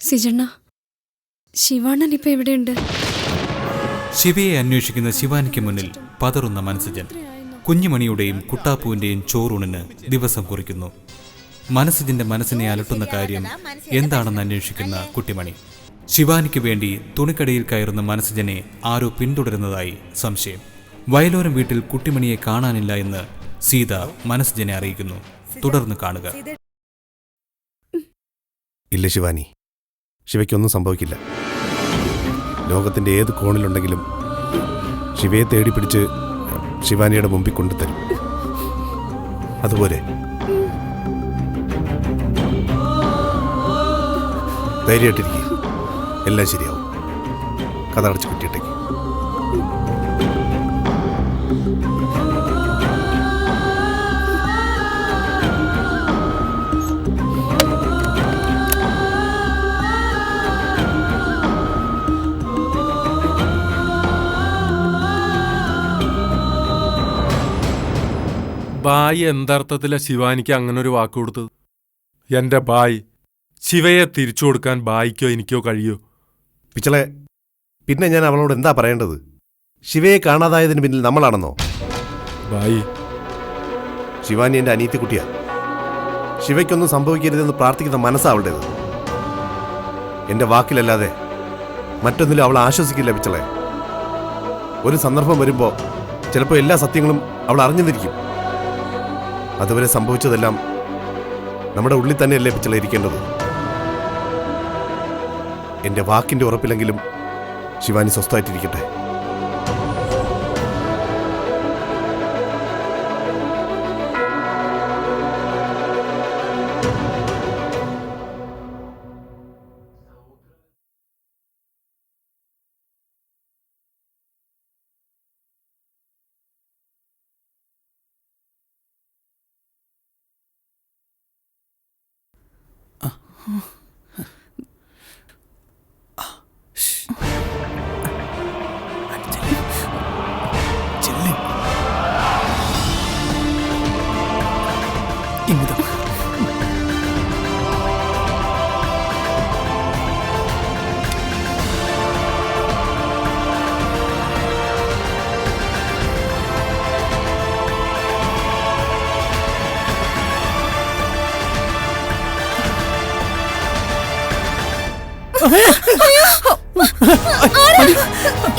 സിജണ്ണ, ശിവാണൻ ഇപ്പൊ എവിടെയുണ്ട്? ശിവയെ അന്വേഷിക്കുന്ന ശിവാനിക്ക് മുന്നിൽ പതറുന്ന മനസ്സജൻ കുഞ്ഞുമണിയുടെയും കുട്ടാപ്പുവിന്റെയും ചോറൂണിന് ദിവസം കുറിക്കുന്നു. മനസ്സജന്റെ മനസ്സിനെ അലട്ടുന്ന കാര്യം എന്താണെന്ന് അന്വേഷിക്കുന്ന കുട്ടിമണി. ശിവാനിക്ക് വേണ്ടി തുണിക്കടയിൽ കയറുന്ന മനസ്സജനെ ആരോ പിന്തുടരുന്നതായി സംശയം. വയലോരം വീട്ടിൽ കുട്ടിമണിയെ കാണാനില്ല എന്ന് സീത മനസ്സജനെ അറിയിക്കുന്നു. തുടർന്ന് കാണുക. ഇല്ല ശിവാനി, ശിവയ്ക്കൊന്നും സംഭവിക്കില്ല. ലോകത്തിന്റെ ഏത് കോണിലുണ്ടെങ്കിലും ശിവയെ തേടി പിടിച്ച് ശിവാനിയുടെ മുമ്പിൽ കൊണ്ടുതരും. അതുപോലെ ധൈര്യമായിട്ടിരിക്കുക, എല്ലാം ശരിയാവും. കഥ അടച്ചു കുറ്റിയിട്ടേക്ക്. ബായി എന്തർത്ഥത്തിലാ ശിവാനിക്ക് അങ്ങനെ ഒരു വാക്ക് കൊടുത്തത്? എന്റെ ബായ് ശിവയെ തിരിച്ചു കൊടുക്കാൻ ബായിക്കോ എനിക്കോ കഴിയോ? പിച്ചളെ, പിന്നെ ഞാൻ അവളോട് എന്താ പറയേണ്ടത്? ശിവയെ കാണാതായതിന് പിന്നിൽ നമ്മളാണെന്നോ? ബായി, ശിവാനി എൻ്റെ അനീത്തി കുട്ടിയാ. ശിവയ്ക്കൊന്നും സംഭവിക്കരുതെന്ന് പ്രാർത്ഥിക്കുന്ന മനസ്സാ അവളുടേത്. എൻ്റെ വാക്കിലല്ലാതെ മറ്റൊന്നിലും അവൾ ആശ്വസിക്കില്ല പിച്ചളെ. ഒരു സന്ദർഭം വരുമ്പോൾ ചിലപ്പോൾ എല്ലാ സത്യങ്ങളും അവൾ അറിഞ്ഞിരിക്കും. അതുവരെ സംഭവിച്ചതെല്ലാം നമ്മുടെ ഉള്ളിൽ തന്നെയല്ലേ പിച്ചള ഇരിക്കേണ്ടത്. എൻ്റെ വാക്കിൻ്റെ ഉറപ്പില്ലെങ്കിലും ശിവാനി സ്വസ്ഥമായിട്ടിരിക്കട്ടെ.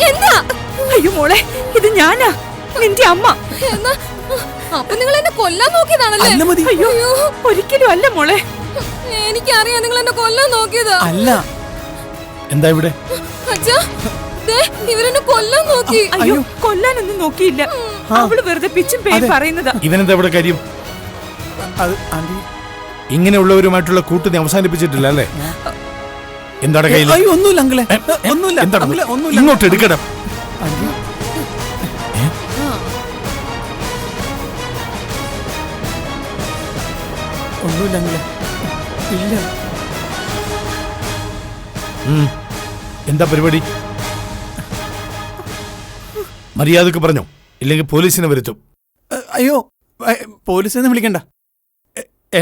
എന്താ? അയ്യോ മോളെ, ഇത് ഞാനാ, നിന്റെ അമ്മ. അപ്പൊ നിങ്ങൾ എന്നെ കൊല്ലാൻ നോക്കിയതാണല്ലേ? അയ്യോ, ഒരിക്കലും അല്ല മോളെ. എനിക്കറിയാം നിങ്ങൾ എന്നെ കൊല്ലാൻ നോക്കിയതാ. അല്ല. എന്താ ഇവിടെ? അച്ഛാ, ദേ ഇവരെന്നെ കൊല്ലാൻ നോക്കി. അയ്യോ, കൊല്ലാനൊന്നും നോക്കിയില്ല. അവള് വെറുതെ പിച്ചും പേര് പറയുന്നതാ. ഇവനെന്താ ഇവിടെ കാര്യം? ഇങ്ങനെയുള്ളവരുമായിട്ടുള്ള കൂട്ട് നീ അവസാനിപ്പിച്ചിട്ടില്ല അല്ലേ? എന്താണ് കയ്യിൽ? ഒന്നുമില്ല അങ്കിളെ, ഒന്നുമില്ല. ഇങ്ങോട്ട് എടുക്കണം. ഒന്നുമില്ല അങ്കിളെ, ഇല്ല. എന്താ പരിപാടി? മര്യാദക്ക് പറഞ്ഞോ, ഇല്ലെങ്കിൽ പോലീസിനെ വരുത്തും. അയ്യോ, പോലീസിനെ വിളിക്കണ്ട,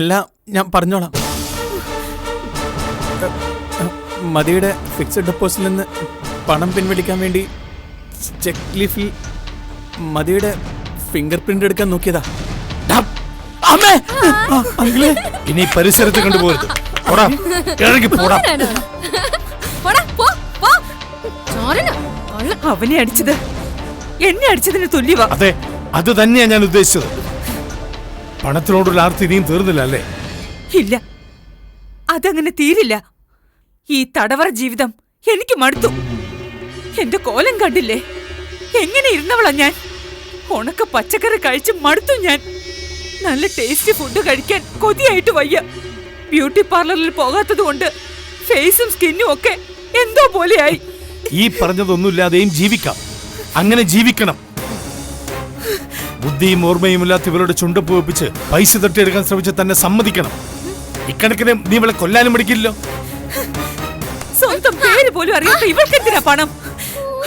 എല്ലാം ഞാൻ പറഞ്ഞോളാം. മതിയുടെ ഫിക്സഡ് ഡെപ്പോസിറ്റിൽ നിന്ന് പണം പിൻവലിക്കാൻ വേണ്ടി ചെക്ക് ലീഫിൽ മതിയുടെ ഫിംഗർ പ്രിന്റ് എടുക്കാൻ നോക്കിയതാ. ഇനി പരിസരത്ത് കണ്ടുപോകരുത്. അവനെ അടിച്ചത് എന്നെ അടിച്ചതിന് തുല്യവാ. അതെ, അത് തന്നെയാ ഞാൻ ഉദ്ദേശിച്ചത്. പണത്തിനോടുള്ള ആർത്തി ഇനിയും തീർന്നില്ല അല്ലേ? ഇല്ല, അതങ്ങനെ തീരില്ല. ഈ തടവറ ജീവിതം എനിക്ക് മടുത്തു. എന്റെ കോലം കണ്ടില്ലേ? എങ്ങനെ ഇരുന്നവളാ ഞാൻ? ഉണക്ക പച്ചക്കറി കഴിച്ച് മടുത്തു ഞാൻ. നല്ല ടേസ്റ്റി ഫുഡ് കഴിക്കാൻ കൊതിയായിട്ട് വയ്യ. ബ്യൂട്ടി പാർലറിൽ പോകാത്തത് കൊണ്ട് ഫേസും സ്കിന്നും ഒക്കെ എന്തോ പോലെയായി. ഈ പറഞ്ഞതൊന്നുമില്ലാതെയും ജീവിക്കാം. അങ്ങനെ ജീവിക്കണം. ബുദ്ധിയും ഓർമ്മയും ഇല്ലാത്ത ഇവരുടെ ചുണ്ടപ്പ് വെപ്പിച്ച് പൈസ തട്ടിയെടുക്കാൻ ശ്രമിച്ച് തന്നെ സമ്മതിക്കണം. ഇക്കണക്കിന് നീ ഇവളെ കൊല്ലാനും പഠിക്കില്ലല്ലോ. സ്വന്തം പേര് പോലും അറിയാത്ത ഇവൾക്കെന്തിനാ പണം?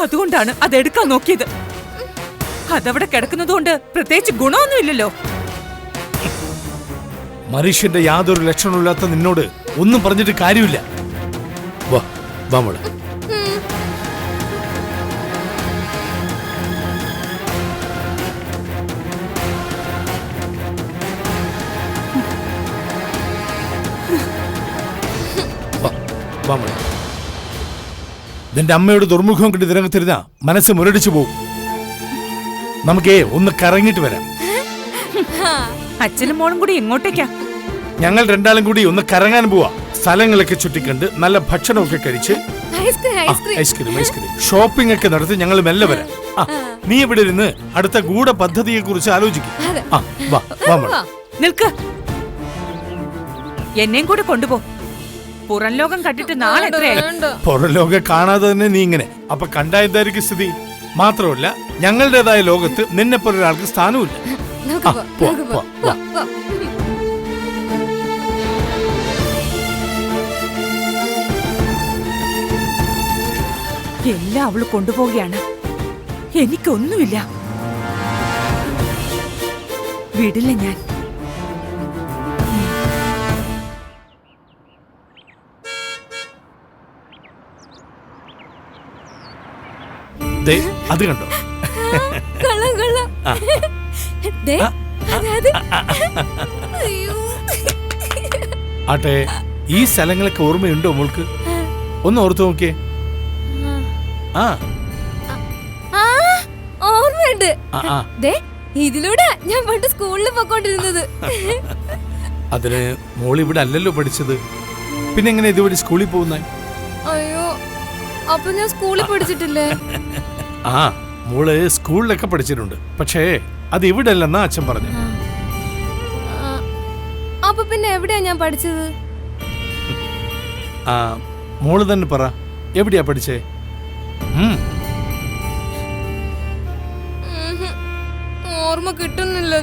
അതുകൊണ്ടാണ് അതെടുക്കാൻ നോക്കിയത്. അതവിടെ കിടക്കുന്നതുകൊണ്ട് പ്രത്യേകിച്ച് ഗുണമൊന്നുമില്ലല്ലോ. മനുഷ്യന്റെ യാതൊരു ലക്ഷണമില്ലാത്ത നിന്നോട് ഒന്നും പറഞ്ഞിട്ട് കാര്യമില്ല. വാ വാ മോളെ. വാ മോളെ. നിന്റെ അമ്മയോട് ദുർമുഖം കിട്ടി ഇതിനകത്തിരുന്ന മനസ്സ് മുരടിച്ചു പോകും. നമുക്കേ ഒന്ന് കറങ്ങിട്ട് വരാം. അച്ഛനും മോളും കൂടി എങ്ങോട്ടേക്കാ? ഞങ്ങൾ രണ്ടാളും കൂടി ഒന്ന് കറങ്ങാൻ പോവാ. സ്ഥലങ്ങളൊക്കെ ചുറ്റിക്കണ്ട് നല്ല ഭക്ഷണമൊക്കെ കഴിച്ച് ഐസ്ക്രീം ഷോപ്പിംഗ് ഒക്കെ നടത്തി ഞങ്ങൾ മെല്ലെ വരാം. നീ ഇവിടെ ഇരുന്ന് അടുത്ത ഗൂഢപദ്ധതിയെ കുറിച്ച് ആലോചിക്കും. വാ വാ മോളെ. നിൽക്ക്, എന്നെയും കൂടെ കൊണ്ടുപോ. പുറം ലോകം കണ്ടിട്ട് നാളെ എത്രയായി? പുറം ലോകം കാണാതെ തന്നെ നീ ഇങ്ങനെ അപ്പൊ കണ്ടാ എന്തായിരിക്കും സ്ഥിതി? മാത്രമല്ല ഞങ്ങളുടേതായ ലോകത്ത് നിന്നെ പോലെ ഒരാൾക്ക് സ്ഥാനവുമില്ല. എല്ലാം അവള് കൊണ്ടുപോവുകയാണ്. എനിക്കൊന്നുമില്ല. വിടില്ല ഞാൻ. അത് കണ്ടോ? കള്ളം കള്ളം. ദേ, അതായത്. അയ്യോ. ആട്ടെ, ഈ സ്ഥലങ്ങളൊക്കെ ഓർമ്മയുണ്ടോ മോൾക്ക്? ഒന്ന് ഓർത്തു നോക്കിയേ. ആ ആ, ഓർമ്മയുണ്ട്. ദേ, ഇതിലൂടെ ഞാൻ പണ്ട് സ്കൂളിൽ പോയിക്കൊണ്ടിരുന്നത്. അതിന് മോൾ ഇവിടെ അല്ലല്ലോ പഠിച്ചത്, പിന്നെ എങ്ങനെ ഇതുവഴി സ്കൂളിൽ പോകുന്ന? അയ്യോ, അപ്പൊ ഞാൻ സ്കൂളിൽ പഠിച്ചിട്ടില്ലേ? ആ, മോള് സ്കൂളിലൊക്കെ പഠിച്ചിട്ടുണ്ട്, പക്ഷേ അത് ഇവിടെ അല്ലെന്നാ അച്ഛൻ പറഞ്ഞു. അപ്പൊ പിന്നെ എവിടെയാ ഞാൻ പഠിച്ചത്? ആ, മോള് തന്നെ പറ, എവിടെയാ പഠിച്ചേ? ഓർമ്മ കിട്ടുന്നില്ല.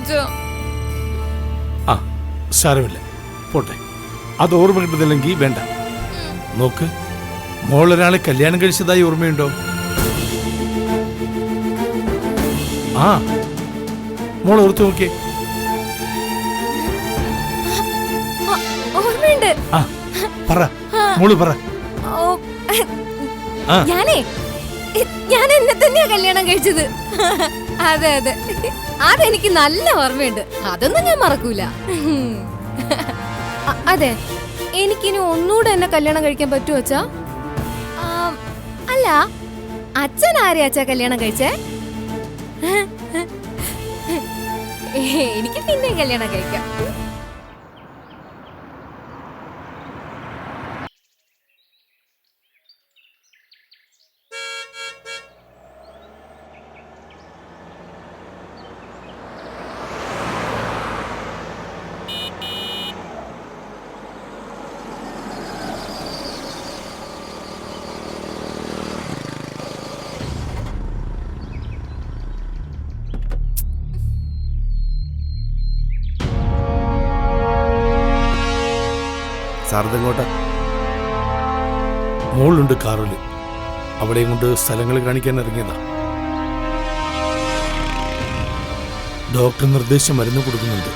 ആ, സാരമില്ല, പോട്ടെ. അത് ഓർമ്മ കിട്ടുന്നില്ലെങ്കിൽ വേണ്ട. നോക്ക്, മോളൊരാളെ കല്യാണം കഴിച്ചതായി ഓർമ്മയുണ്ടോ? ആ, മോൾ ഓർത്തു നോക്കിയേ. ഓർമ്മയുണ്ട്. ആ, പറ മോള് പറ. ഞാൻ എന്നെ തന്നെയാ കല്യാണം കഴിച്ചത്. അതെ അതെ, അതെനിക്ക് നല്ല ഓർമ്മയുണ്ട്. അതൊന്നും ഞാൻ മറക്കൂല. അതെ, എനിക്കിനി ഒന്നുകൂടെ എന്നെ കല്യാണം കഴിക്കാൻ പറ്റുമോ അച്ഛാ? അല്ല, അച്ഛൻ ആരെയാ അച്ഛാ കല്യാണം കഴിച്ചേ? എനിക്ക് പിന്നെ കല്യാണം കഴിക്കാം. സാറിതെങ്ങോട്ടാ? മോളുണ്ട് കാറില്, അവിടെയും കൊണ്ട് സ്ഥലങ്ങൾ കാണിക്കാൻ ഇറങ്ങിയതാ. ഡോക്ടർ നിർദ്ദേശം മരുന്ന് കൊടുക്കുന്നുണ്ട്.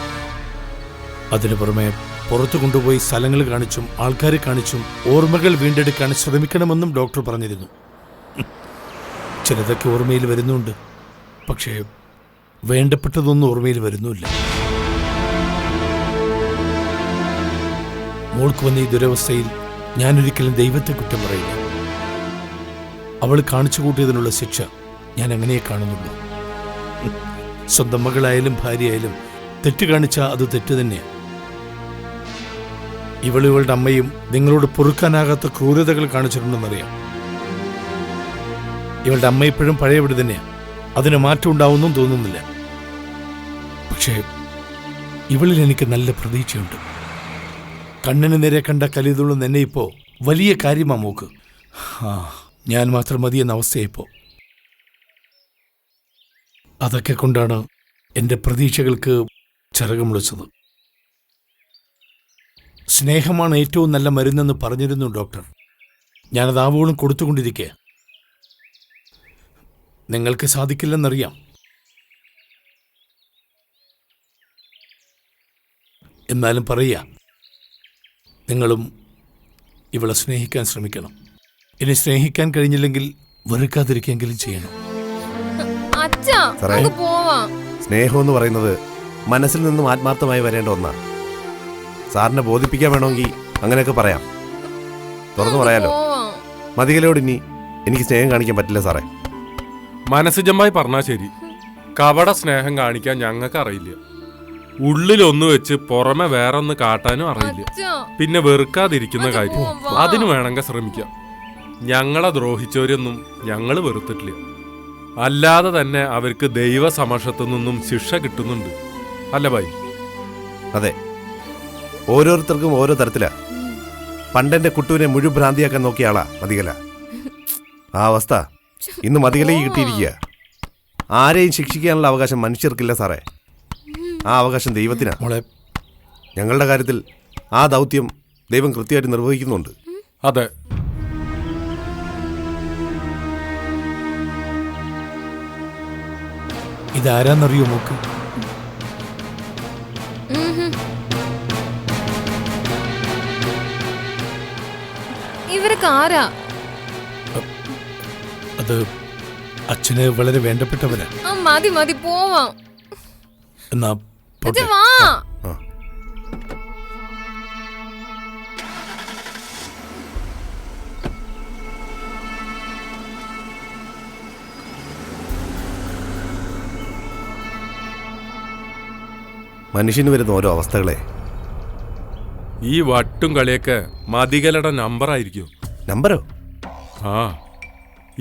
അതിനു പുറമെ പുറത്തു കൊണ്ടുപോയി സ്ഥലങ്ങൾ കാണിച്ചും ആൾക്കാരെ കാണിച്ചും ഓർമ്മകൾ വീണ്ടെടുക്കാൻ ശ്രമിക്കണമെന്നും ഡോക്ടർ പറഞ്ഞിരുന്നു. ചിലതൊക്കെ ഓർമ്മയിൽ വരുന്നുണ്ട്, പക്ഷേ വേണ്ടപ്പെട്ടതൊന്നും ഓർമ്മയിൽ വരുന്നില്ല. മോൾക്ക് വന്ന ഈ ദുരവസ്ഥയിൽ ഞാനൊരിക്കലും ദൈവത്തെ കുറ്റം പറയില്ല. അവൾ കാണിച്ചു കൂട്ടിയതിനുള്ള ശിക്ഷ ഞാൻ അങ്ങനെയേ കാണുന്നുള്ളൂ. സ്വന്തം മകളായാലും ഭാര്യയായാലും തെറ്റ് കാണിച്ചാൽ അത് തെറ്റ് തന്നെയാണ്. ഇവളുകളുടെ അമ്മയും നിങ്ങളോട് പൊറുക്കാനാകാത്ത ക്രൂരതകൾ കാണിച്ചിട്ടുണ്ടെന്നറിയാം. ഇവളുടെ അമ്മ ഇപ്പോഴും പഴയപടി തന്നെയാണ്, അതിന് മാറ്റം ഉണ്ടാവുമെന്നും തോന്നുന്നില്ല. പക്ഷേ ഇവളിൽ എനിക്ക് നല്ല പ്രതീക്ഷയുണ്ട്. കണ്ണിന് നേരെ കണ്ട കലിതുള്ളുന്ന എന്നെ ഇപ്പോ വലിയ കാര്യമാ മോക്ക്. ഞാൻ മാത്രം മതിയെന്ന അവസ്ഥയിപ്പോ. അതൊക്കെ കൊണ്ടാണ് എൻ്റെ പ്രതീക്ഷകൾക്ക് ചിറകുമുളച്ചത്. സ്നേഹമാണ് ഏറ്റവും നല്ല മരുന്നെന്ന് പറഞ്ഞിരുന്നു ഡോക്ടർ. ഞാനത് ആവോളം കൊടുത്തുകൊണ്ടിരിക്കുക. നിങ്ങൾക്ക് സാധിക്കില്ലെന്നറിയാം. എന്നാലും പറയുക, നിങ്ങളും ഇവളെ സ്നേഹിക്കാൻ ശ്രമിക്കണം. ഇനി സ്നേഹിക്കാൻ കഴിഞ്ഞില്ലെങ്കിൽ വെറുക്കാതിരിക്കെങ്കിലും ചെയ്യണം. അച്ഛാ സാറേ. നമുക്ക് പോവാം. സ്നേഹം എന്ന് പറയുന്നത് മനസ്സിൽ നിന്നും ആത്മാർത്ഥമായി വരേണ്ട ഒന്നാണ്. സാറിനെ ബോധിപ്പിക്കാൻ വേണമെങ്കിൽ അങ്ങനെയൊക്കെ പറയാം, തുറന്നു പറയാലോ. പോവാം. മതികലോട് ഇനി എനിക്ക് സ്നേഹം കാണിക്കാൻ പറ്റില്ല സാറേ. മനസ്സിജമ്മായി പറഞ്ഞാൽ ശരി. കപട സ്നേഹം കാണിക്കാൻ ഞങ്ങൾക്ക് അറിയില്ല. ഉള്ളിലൊന്ന് വെച്ച് പുറമെ വേറൊന്ന് കാട്ടാനും അറിയില്ല. അച്ഛാ പിന്നെ വെറുക്കാതിരിക്കുന്ന കാര്യം വാ. അതിന് വേണമെങ്കിൽ ശ്രമിക്കാം. ഞങ്ങളെ ദ്രോഹിച്ചവരൊന്നും ഞങ്ങൾ വെറുത്തിട്ടില്ല. അല്ലാതെ തന്നെ അവർക്ക് ദൈവ സമക്ഷത്തു നിന്നും ശിക്ഷ കിട്ടുന്നുണ്ട്, അല്ല ഭായി? അതെ, ഓരോരുത്തർക്കും ഓരോ തരത്തിലാ. പണ്ടെന്റെ കുട്ടുവിനെ മുഴുവൻ ഭ്രാന്തിയാക്കാൻ നോക്കിയ ആളാ മതികല. ആ അവസ്ഥ ഇന്ന് മതികലയ്ക്ക് കിട്ടിയിരിക്കുക. ആരെയും ശിക്ഷിക്കാനുള്ള അവകാശം മനുഷ്യർക്കില്ല സാറേ. ആ അവകാശം ദൈവത്തിനാ. മോളെ, ഞങ്ങളുടെ കാര്യത്തിൽ ആ ദൗത്യം ദൈവം കൃത്യമായിട്ട് നിർവഹിക്കുന്നുണ്ട്. അതെ. ഇതാരാന്നറിയോ മോക്ക്? ഇവരൊക്കെ ആരാ? അത് അച്ഛന് വളരെ വേണ്ടപ്പെട്ടവരാ. ആ മതി മതി പോവാം. എന്നാ പോട്ടെ. അച്ഛാ വാ. ആ. മനുഷ്യന് വരുന്ന ഓരോ അവസ്ഥകളെ. ഈ വട്ടും കളിയൊക്കെ മതികലയുടെ നമ്പറായിരിക്കും. നമ്പരോ? ആ,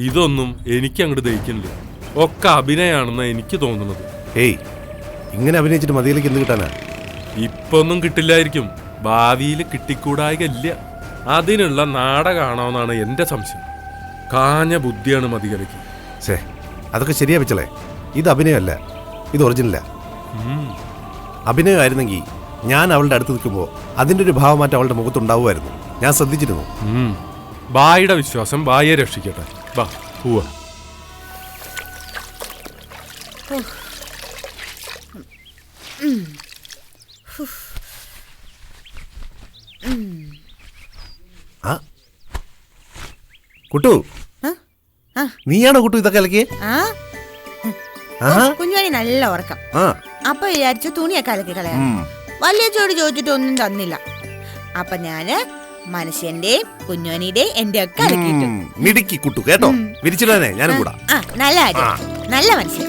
ഇതൊന്നും എനിക്ക് അങ്ങോട്ട് ദഹിക്കുന്നില്ല. ഒക്കെ അഭിനയാണെന്ന് എനിക്ക് തോന്നുന്നത്. ഏയ്, ഇങ്ങനെ അഭിനയിച്ചിട്ട് മതിയിലേക്ക് എന്ത് കിട്ടാനാ? ഇപ്പൊന്നും കിട്ടില്ലായിരിക്കും, ഭാവിയിൽ കിട്ടിക്കൂടായില്ല. അതിനുള്ള നാടകമാണോന്നാണ് എന്റെ സംശയം. കാഞ്ഞ ബുദ്ധിയാണ് മതികലയ്ക്ക്. ശേ, അതൊക്കെ ശരിയാ വെച്ചളേ. ഇത് അഭിനയമല്ല, ഇത് ഒറിജിനലാ. അഭിനയമായിരുന്നെങ്കിൽ ഞാൻ അവളുടെ അടുത്ത് നിൽക്കുമ്പോൾ അതിൻ്റെ ഒരു ഭാവമാറ്റം അവളുടെ മുഖത്തുണ്ടാവുമായിരുന്നു. ഞാൻ ശ്രദ്ധിച്ചിരുന്നു. ബായിയുടെ വിശ്വാസം ബായെ രക്ഷിക്കട്ടെ. ബാ പോവാ. ആ കുട്ടു, നീയാണോ കുട്ടു ഇതൊക്കെ അലക്കിയേ? കുഞ്ഞുമണി നല്ല ഉറക്കം. ആ, അപ്പൊ വിചാരിച്ചു തുണിയൊക്കെ അലക്കി കളയാം. വല്യച്ചോട് ചോദിച്ചിട്ട് ഒന്നും തന്നില്ല. അപ്പൊ ഞാന് മനുഷ്യന്റെയും കുഞ്ഞുമണിയുടെയും എന്റെ ഒക്കെ അലക്കിയിട്ടു. മിടുക്കി കുട്ടു കേട്ടോ. വിരിച്ചിടാനേ ഞാനും കൂടാ. നല്ല കാര്യം, നല്ല മനുഷ്യൻ.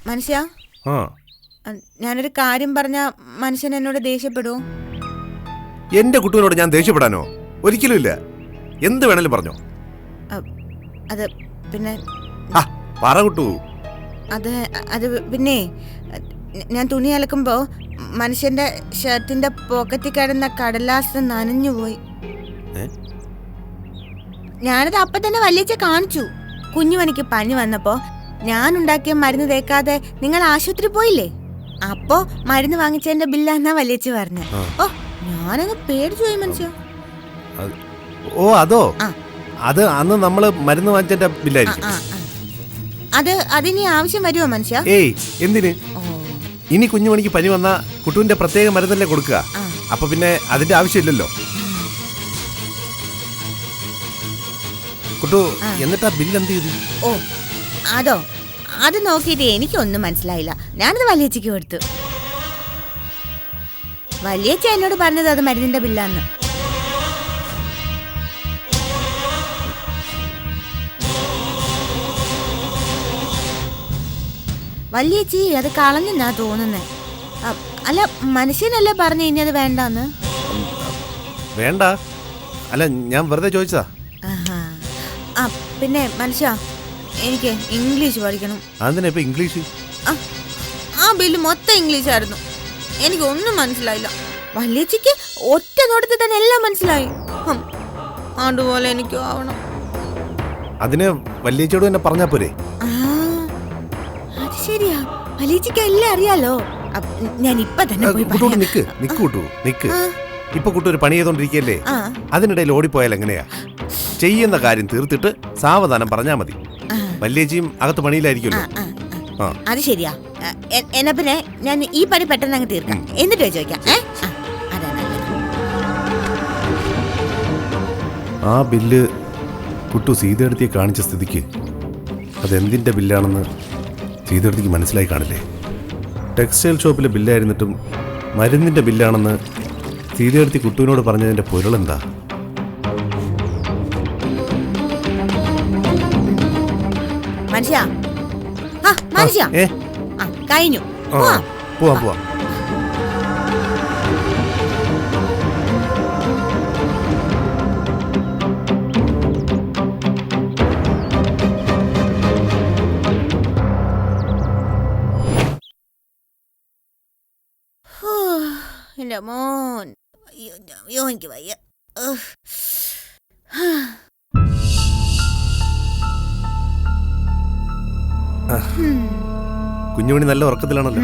മനുഷ്യ, ആ, ഞാനൊരു കാര്യം പറഞ്ഞ മനുഷ്യൻ എന്നോട് ദേഷ്യപ്പെടുവോ? എന്റെ കുട്ടുവിനോട് ഞാൻ ദേഷ്യപ്പെടാനോ? ഒരിക്കലും ഇല്ല. എന്ത് വേണേലും പറഞ്ഞോ. അത് പിന്നെ ആ പറ കുട്ടു. അത് പിന്നെ ഞാൻ തുണി അലക്കുമ്പോ മനുഷ്യന്റെ ഷർട്ടിന്റെ പോക്കറ്റിൽ കിടന്ന കടലാസ് നനഞ്ഞുപോയി. ഞാനത് അപ്പൊ തന്നെ വല്യച്ച കാണിച്ചു. കുഞ്ഞുമണിക്ക് പനി വന്നപ്പോ ഞാൻ ഉണ്ടാക്കിയ മരുന്ന് തേക്കാതെ നിങ്ങൾ ആശുപത്രി പോയില്ലേ? അപ്പോ മരുന്ന് വാങ്ങിച്ചതിന്റെ ബില്ലാന്നാ വല്യച്ച പറഞ്ഞ. ഓ, ഞാനങ്ങ് പേടിച്ചു പോയി മനുഷ്യ. ഓ അതോ, അത് അന്ന് നമ്മള് മരുന്ന് വാങ്ങിച്ചതിന്റെ ബില്ലായിരിക്കും. അതിനി ആവശ്യം വരുമോ മനുഷ്യ? ഏയ്, എന്തിന്? ഇനി കുഞ്ഞുമണിക്ക് പനി വന്ന കുട്ടുവിന്റെ പ്രത്യേക മരുന്നല്ലേ കൊടുക്കുക. അപ്പൊ പിന്നെ അതിന്റെ ആവശ്യമില്ലല്ലോ. കുട്ടു, എന്നിട്ടാ ബില്ല് എന്ത് ചെയ്തു? ഓ അതോ, അത് നോക്കിയിട്ട് എനിക്കൊന്നും മനസ്സിലായില്ല. ഞാനത് വലിയച്ചയ്ക്ക് കൊടുത്തു. വലിയച്ച എന്നോട് പറഞ്ഞത് അത് മരുന്നിന്റെ ബില്ലാന്ന്. വലിയച്ചി അത് കളഞ്ഞെന്നാ തോന്നുന്നേ. അല്ല, മനുഷ്യനല്ലേ പറഞ്ഞു ഇനി അത് വേണ്ടെന്ന്? വേണ്ട, അല്ല ഞാൻ വെറുതെ ചോദിച്ചതാ. പിന്നെ മനുഷ്യ, എനിക്ക് ഇംഗ്ലീഷ് പഠിക്കണം. അതെന്തിനാ ഇപ്പൊ ഇംഗ്ലീഷ്? ആ ബില്ല് മൊത്തം ഇംഗ്ലീഷായിരുന്നു. എനിക്കൊന്നും മനസ്സിലായില്ല. വല്യച്ചിക്ക് ഒറ്റ നോട്ടത്തിൽ തന്നെ എല്ലാം മനസ്സിലായി. അതുപോലെ എനിക്കും ആവണം. അതിന് വല്യച്ചോട് തന്നെ പറഞ്ഞാ പോരെ? അത് ശരിയാ, വല്യച്ചിക്ക് എല്ലാം അറിയാലോ. ഞാൻ ഇപ്പൊ തന്നെ പോയി കുട്ടു നിക്ക് കുട്ടു നിക്ക്. ഇപ്പൊ കുട്ടു ഒരു പണി ചെയ്തോണ്ടിരിക്കല്ലേ, അതിനിടയിൽ ഓടിപ്പോയാൽ എങ്ങനെയാ? ചെയ്യുന്ന കാര്യം തീർത്തിട്ട് സാവധാനം പറഞ്ഞാ മതി. വല്യേച്ചിയും അകത്ത് പണിയിലായിരിക്കുമല്ലോ. ആ. അത് ശരിയാ. എന്നാ പിന്നെ ഞാൻ ഈ പണി പെട്ടെന്ന് അങ്ങ് തീർക്കാം, എന്നിട്ട് ചോദിക്കാം. അതാ നല്ലത്. ആ ബില്ല് കുട്ടു സീതയെടുത്തിയെ കാണിച്ച സ്ഥിതിക്ക് അതെന്തിൻ്റെ ബില്ലാണെന്ന് സീതയെടുത്തിക്ക് മനസ്സിലായി കാണില്ലേ? ടെക്സ്റ്റൈൽ ഷോപ്പിലെ ബില്ലായിരുന്നിട്ടും മരുന്നിൻ്റെ ബില്ലാണെന്ന് സീതയെടുത്തി കുട്ടുവിനോട് പറഞ്ഞതിൻ്റെ പൊരുളെന്താ? മനുഷ്യ മനുഷ്യ കഴിഞ്ഞു. പോവാം. എന്റെ മോൻ, അയ്യോ എനിക്ക് വയ്യ. കുഞ്ഞുമണി നല്ല ഉറക്കത്തിലാണല്ലോ.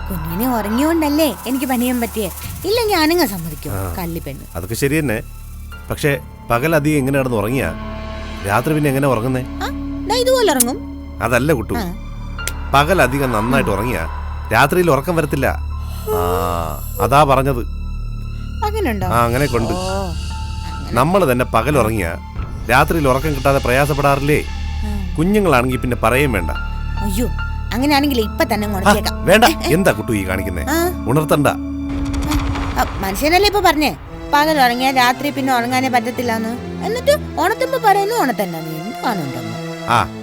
കുഞ്ഞിനെ ഉറങ്ങിയോണ്ടല്ലേ എനിക്ക് പണിയാൻ പറ്റിയേ, ഇല്ലെങ്കിൽ ഞാനങ്ങ് സമ്മതിക്കും. കള്ളിപ്പെണ്ണ്. അതൊക്കെ ശരി തന്നെ. പക്ഷെ പകലധികം എങ്ങനെ കിടന്ന് ഉറങ്ങിയാ രാത്രി പിന്നെ എങ്ങനെ ഉറങ്ങുന്നേ? ഇതുപോലെ ഉറങ്ങും. അതല്ല കുട്ടു, പകലധികം നന്നായിട്ട് ഉറങ്ങിയാ രാത്രിയിൽ ഉറക്കം വരത്തില്ല. അതാ പറഞ്ഞത്. അങ്ങനെ കൊണ്ട് നമ്മൾ തന്നെ പകൽ ഉറങ്ങിയാ രാത്രിയിൽ ഉറക്കം കിട്ടാതെ പ്രയാസപ്പെടാറില്ലേ? കുഞ്ഞുങ്ങളാണെങ്കിൽ പിന്നെ പറയും വേണ്ട. അയ്യോ, അങ്ങനെയാണെങ്കിൽ ഇപ്പൊ തന്നെ വേണ്ട. എന്താ കുട്ടു ഈ കാണിക്കുന്നേ? ഉണർത്തണ്ട. മനുഷ്യനല്ലേ ഇപ്പൊ പറഞ്ഞേ പകൽ ഉറങ്ങിയാ രാത്രി പിന്നെ ഉറങ്ങാനേ പറ്റത്തില്ലെന്ന്. എന്നിട്ട് ഉണത്തുമ്പോ പറയുന്നു ഉണത്തണ്ട.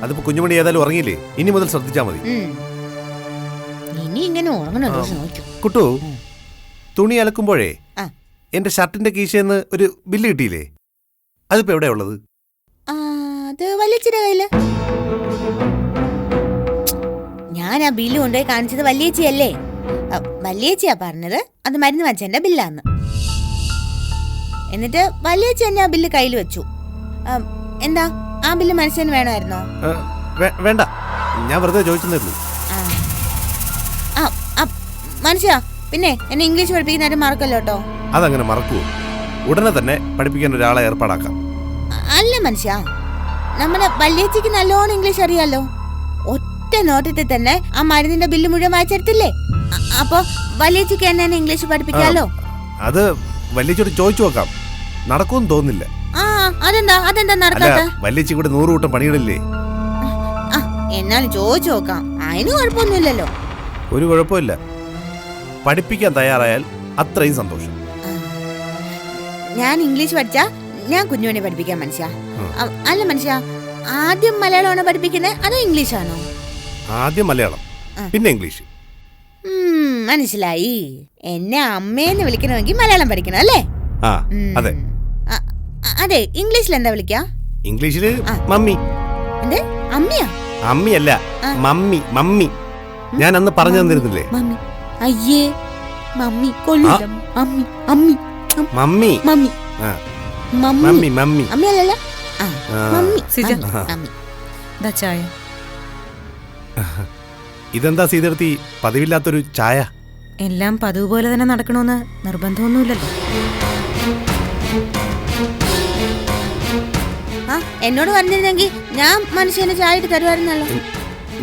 അതിപ്പോ കുഞ്ഞുമണി ഏതായാലും ഉറങ്ങിയില്ലേ, ഇനി മുതൽ ശ്രദ്ധിച്ചാ മതി. ഇനി ഇങ്ങനെ ഉറങ്ങണോ? കുട്ടു, തുണി അലക്കുമ്പോഴേ എന്റെ ഷർട്ടിന്റെ കീശന്ന് ഒരു ബില്ല് കിട്ടിയില്ലേ? അതിപ്പോ എവിടെയാ ഉള്ളത്? അത് വല്യച്ചിയുടെ കയ്യില്. ഞാൻ ആ ബില്ല് കൊണ്ടുപോയി കാണിച്ചത് വല്യേച്ചിയല്ലേ. വല്യേച്ചിയാ പറഞ്ഞത് അത് മരുന്ന് വെച്ചെന്റെ ബില്ലാന്ന്. എന്നിട്ട് വല്യേച്ചി തന്നെ ആ ബില്ല് കയ്യിൽ വെച്ചു. എന്താ ആ ബില്ല് മനുഷ്യന് വേണമായിരുന്നോ? വേണ്ട, ഞാൻ വെറുതെ ചോദിച്ചെന്നേ. മനുഷ്യ, പിന്നെ എന്നെ ഇംഗ്ലീഷ് പഠിപ്പിക്കുന്നതായിട്ട് മറക്കല്ലോ കേട്ടോ. അതങ്ങനെ മറക്കുവോ? ഉടനെ തന്നെ പഠിപ്പിക്കാൻ ഒരാളെ ഏർപ്പാടാക്കാം. അല്ല മനുഷ്യ, നമ്മുടെ വല്യേച്ചിക്ക് നല്ലോണം ഇംഗ്ലീഷ് അറിയാലോ. ഒറ്റ നോട്ടത്തിൽ തന്നെ ആ മരുന്നിന്റെ ബില്ല് മുഴുവൻ വായിച്ചെടുത്തില്ലേ? അപ്പൊ വല്യേച്ചിക്ക് എന്നെ ഇംഗ്ലീഷ് പഠിപ്പിക്കാലോ. അത് വല്യേച്ചിയോട് ചോദിച്ചു നോക്കാം. നടക്കുമെന്ന് തോന്നുന്നില്ല. അതെന്താ നടക്കാത്ത? വല്യേച്ചി കൂടെ 100 കൂട്ടം പണികളില്ലേ? എന്നാലും ചോദിച്ചു നോക്കാം, അതിന് കുഴപ്പമൊന്നുമില്ലല്ലോ. ഒരു കുഴപ്പമില്ല. പഠിപ്പിക്കാൻ തയ്യാറായാൽ അത്രയും സന്തോഷം. ഞാൻ ഇംഗ്ലീഷ് പഠിച്ചാ ഞാൻ കുഞ്ഞുവിനെ പഠിപ്പിക്കാൻ മനുഷ്യ. അല്ല മനുഷ്യ, ആദ്യം മലയാളമാണോ പഠിപ്പിക്കുന്നത് അതോ ഇംഗ്ലീഷാണോ? ആദ്യം മലയാളം, പിന്നെ ഇംഗ്ലീഷ്. മനസ്സിലായി. എന്നെ അമ്മേന്ന് വിളിക്കണമെങ്കിൽ മലയാളം പഠിക്കണം അല്ലേ? അതെ. അതെ, ഇംഗ്ലീഷിൽ എന്താ വിളിക്കാ? ഇംഗ്ലീഷില് മമ്മി. അമ്മയാ? അമ്മിയല്ല, മമ്മി. മമ്മി ഞാൻ അന്ന് പറഞ്ഞു തന്നിരുന്നില്ലേ? മമ്മി. അയ്യേ, മമ്മി കൊല്ലൂല. Mummy mummy mummy mummy mummy mummy അമ്മി അല്ലല്ല, മമ്മി. ചായ. ഇതെന്താ സീതർത്തി പതിവില്ലാത്തൊരു ചായ? എല്ലാം പതിവ് പോലെ തന്നെ നടക്കണമെന്ന് നിർബന്ധമൊന്നുമില്ലല്ലോ. എന്നോട് പറഞ്ഞിരുന്നെങ്കിൽ ഞാൻ മനുഷ്യന് ചായ ഇട്ട് തരുമായിരുന്നല്ലോ.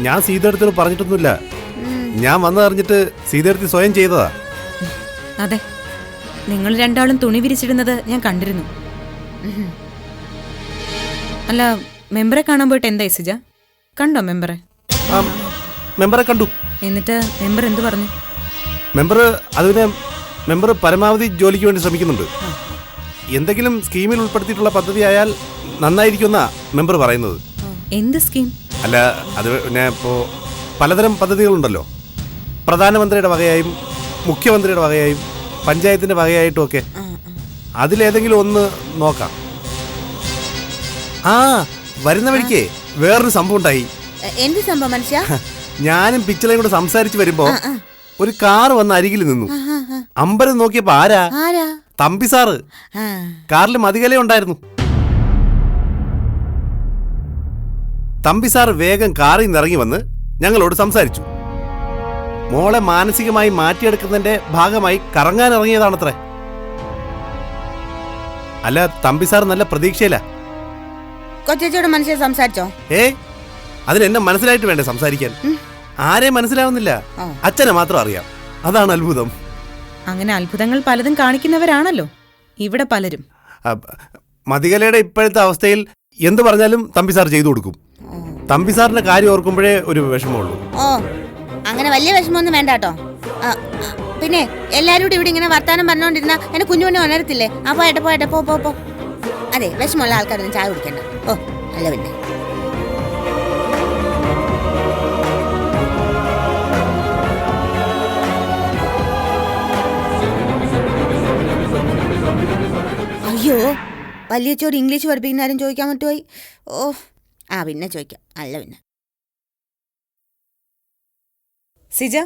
ഞാൻ സീതർത്തിയോട് പറഞ്ഞിട്ടൊന്നുമില്ല. ഞാൻ വന്നറിഞ്ഞിട്ട് സീതർത്തി സ്വയം ചെയ്തതാ. അതെ, നിങ്ങൾ രണ്ടാളും തുണി വിരിച്ചിടുന്നത് ഞാൻ കണ്ടിരുന്നു. അല്ല, മെമ്പറെ കാണാൻ പോയിട്ട് എന്താ ഇസിജ? കണ്ടോ മെമ്പറെ? മെമ്പറെ കണ്ടു. എന്നിട്ട് മെമ്പർ എന്ത് പറഞ്ഞു? മെമ്പർ പരമാവധി ജോലിക്ക് വേണ്ടി ശ്രമിക്കുന്നുണ്ട്. എന്തെങ്കിലും സ്കീമിൽ ഉൾപ്പെടുത്തിയിട്ടുള്ള പദ്ധതി ആയാൽ നന്നായിരിക്കുമെന്നാ മെമ്പർ പറയുന്നത്. എന്ത് സ്കീം? അല്ല, അത് പിന്നെ ഇപ്പോ പലതരം പദ്ധതികളുണ്ടല്ലോ. പ്രധാനമന്ത്രിയുടെ വകയായും മുഖ്യമന്ത്രിയുടെ വകയായും പഞ്ചായത്തിന്റെ വകയായിട്ടും ഒക്കെ. അതിലേതെങ്കിലും ഒന്ന് നോക്കാം. വരുന്ന വഴിക്ക് വേറൊരു സംഭവം ഉണ്ടായി. എന്ത് സംഭവം മനുഷ്യ? ഞാനും പിച്ചളയും കൂടെ സംസാരിച്ച് വരുമ്പോ ഒരു കാറ് വന്ന് അരികിൽ നിന്നു. അമ്പരം നോക്കിയപ്പോ ആരാ? തമ്പി സാറ്. കാറിൽ മതികല ഉണ്ടായിരുന്നു. തമ്പി സാറ് വേഗം കാറിൽ നിന്ന് ഇറങ്ങി വന്ന് ഞങ്ങളോട് സംസാരിച്ചു. മോളെ മാനസികമായി മാറ്റിയെടുക്കുന്നതിന്റെ ഭാഗമായി കറങ്ങാൻ ഇറങ്ങിയതാണത്രേ. അല്ല, തമ്പി സാർ നല്ല പ്രതീക്ഷയില്ല. കൊച്ചോട് മനുഷ്യൻ സംസാരിച്ചോ? അതിന് എന്നെ മനസ്സിലായിട്ട് വേണ്ടേ സംസാരിക്കാൻ? ആരെയും മനസ്സിലാവുന്നില്ല, അച്ഛനെ മാത്രം അറിയാം. അതാണ് അത്ഭുതം. അങ്ങനെ അത്ഭുതങ്ങൾ പലതും കാണിക്കുന്നവരാണല്ലോ ഇവിടെ പലരും. മതികലയുടെ ഇപ്പോഴത്തെ അവസ്ഥയിൽ എന്ത് പറഞ്ഞാലും തമ്പി സാർ ചെയ്തു കൊടുക്കും. തമ്പി സാറിന്റെ കാര്യം ഓർക്കുമ്പോഴേ ഒരു വിഷമമുള്ളൂ. ഓ, അങ്ങനെ വലിയ വിഷമമൊന്നും വേണ്ട കേട്ടോ. പിന്നെ എല്ലാരും കൂടി ഇവിടെ ഇങ്ങനെ വർത്താനം പറഞ്ഞോണ്ടിരുന്ന എന്നെ കുഞ്ഞുമണി ഉണരത്തില്ലേ? ആ പോയട്ടെ പോയട്ടെ പോ പോ പോ. അതെ, വിഷമമുള്ള ആൾക്കാരൊന്നും ചായ കുടിക്കണ്ട. ഓ അല്ല പിന്നെ അയ്യോ, വലിയച്ചോട് ഇംഗ്ലീഷ് പഠിപ്പിക്കുന്ന ആരും ചോദിക്കാൻ പറ്റുപോയി. ഓ പിന്നെ ചോദിക്കാം. അല്ല പിന്നെ സിജ,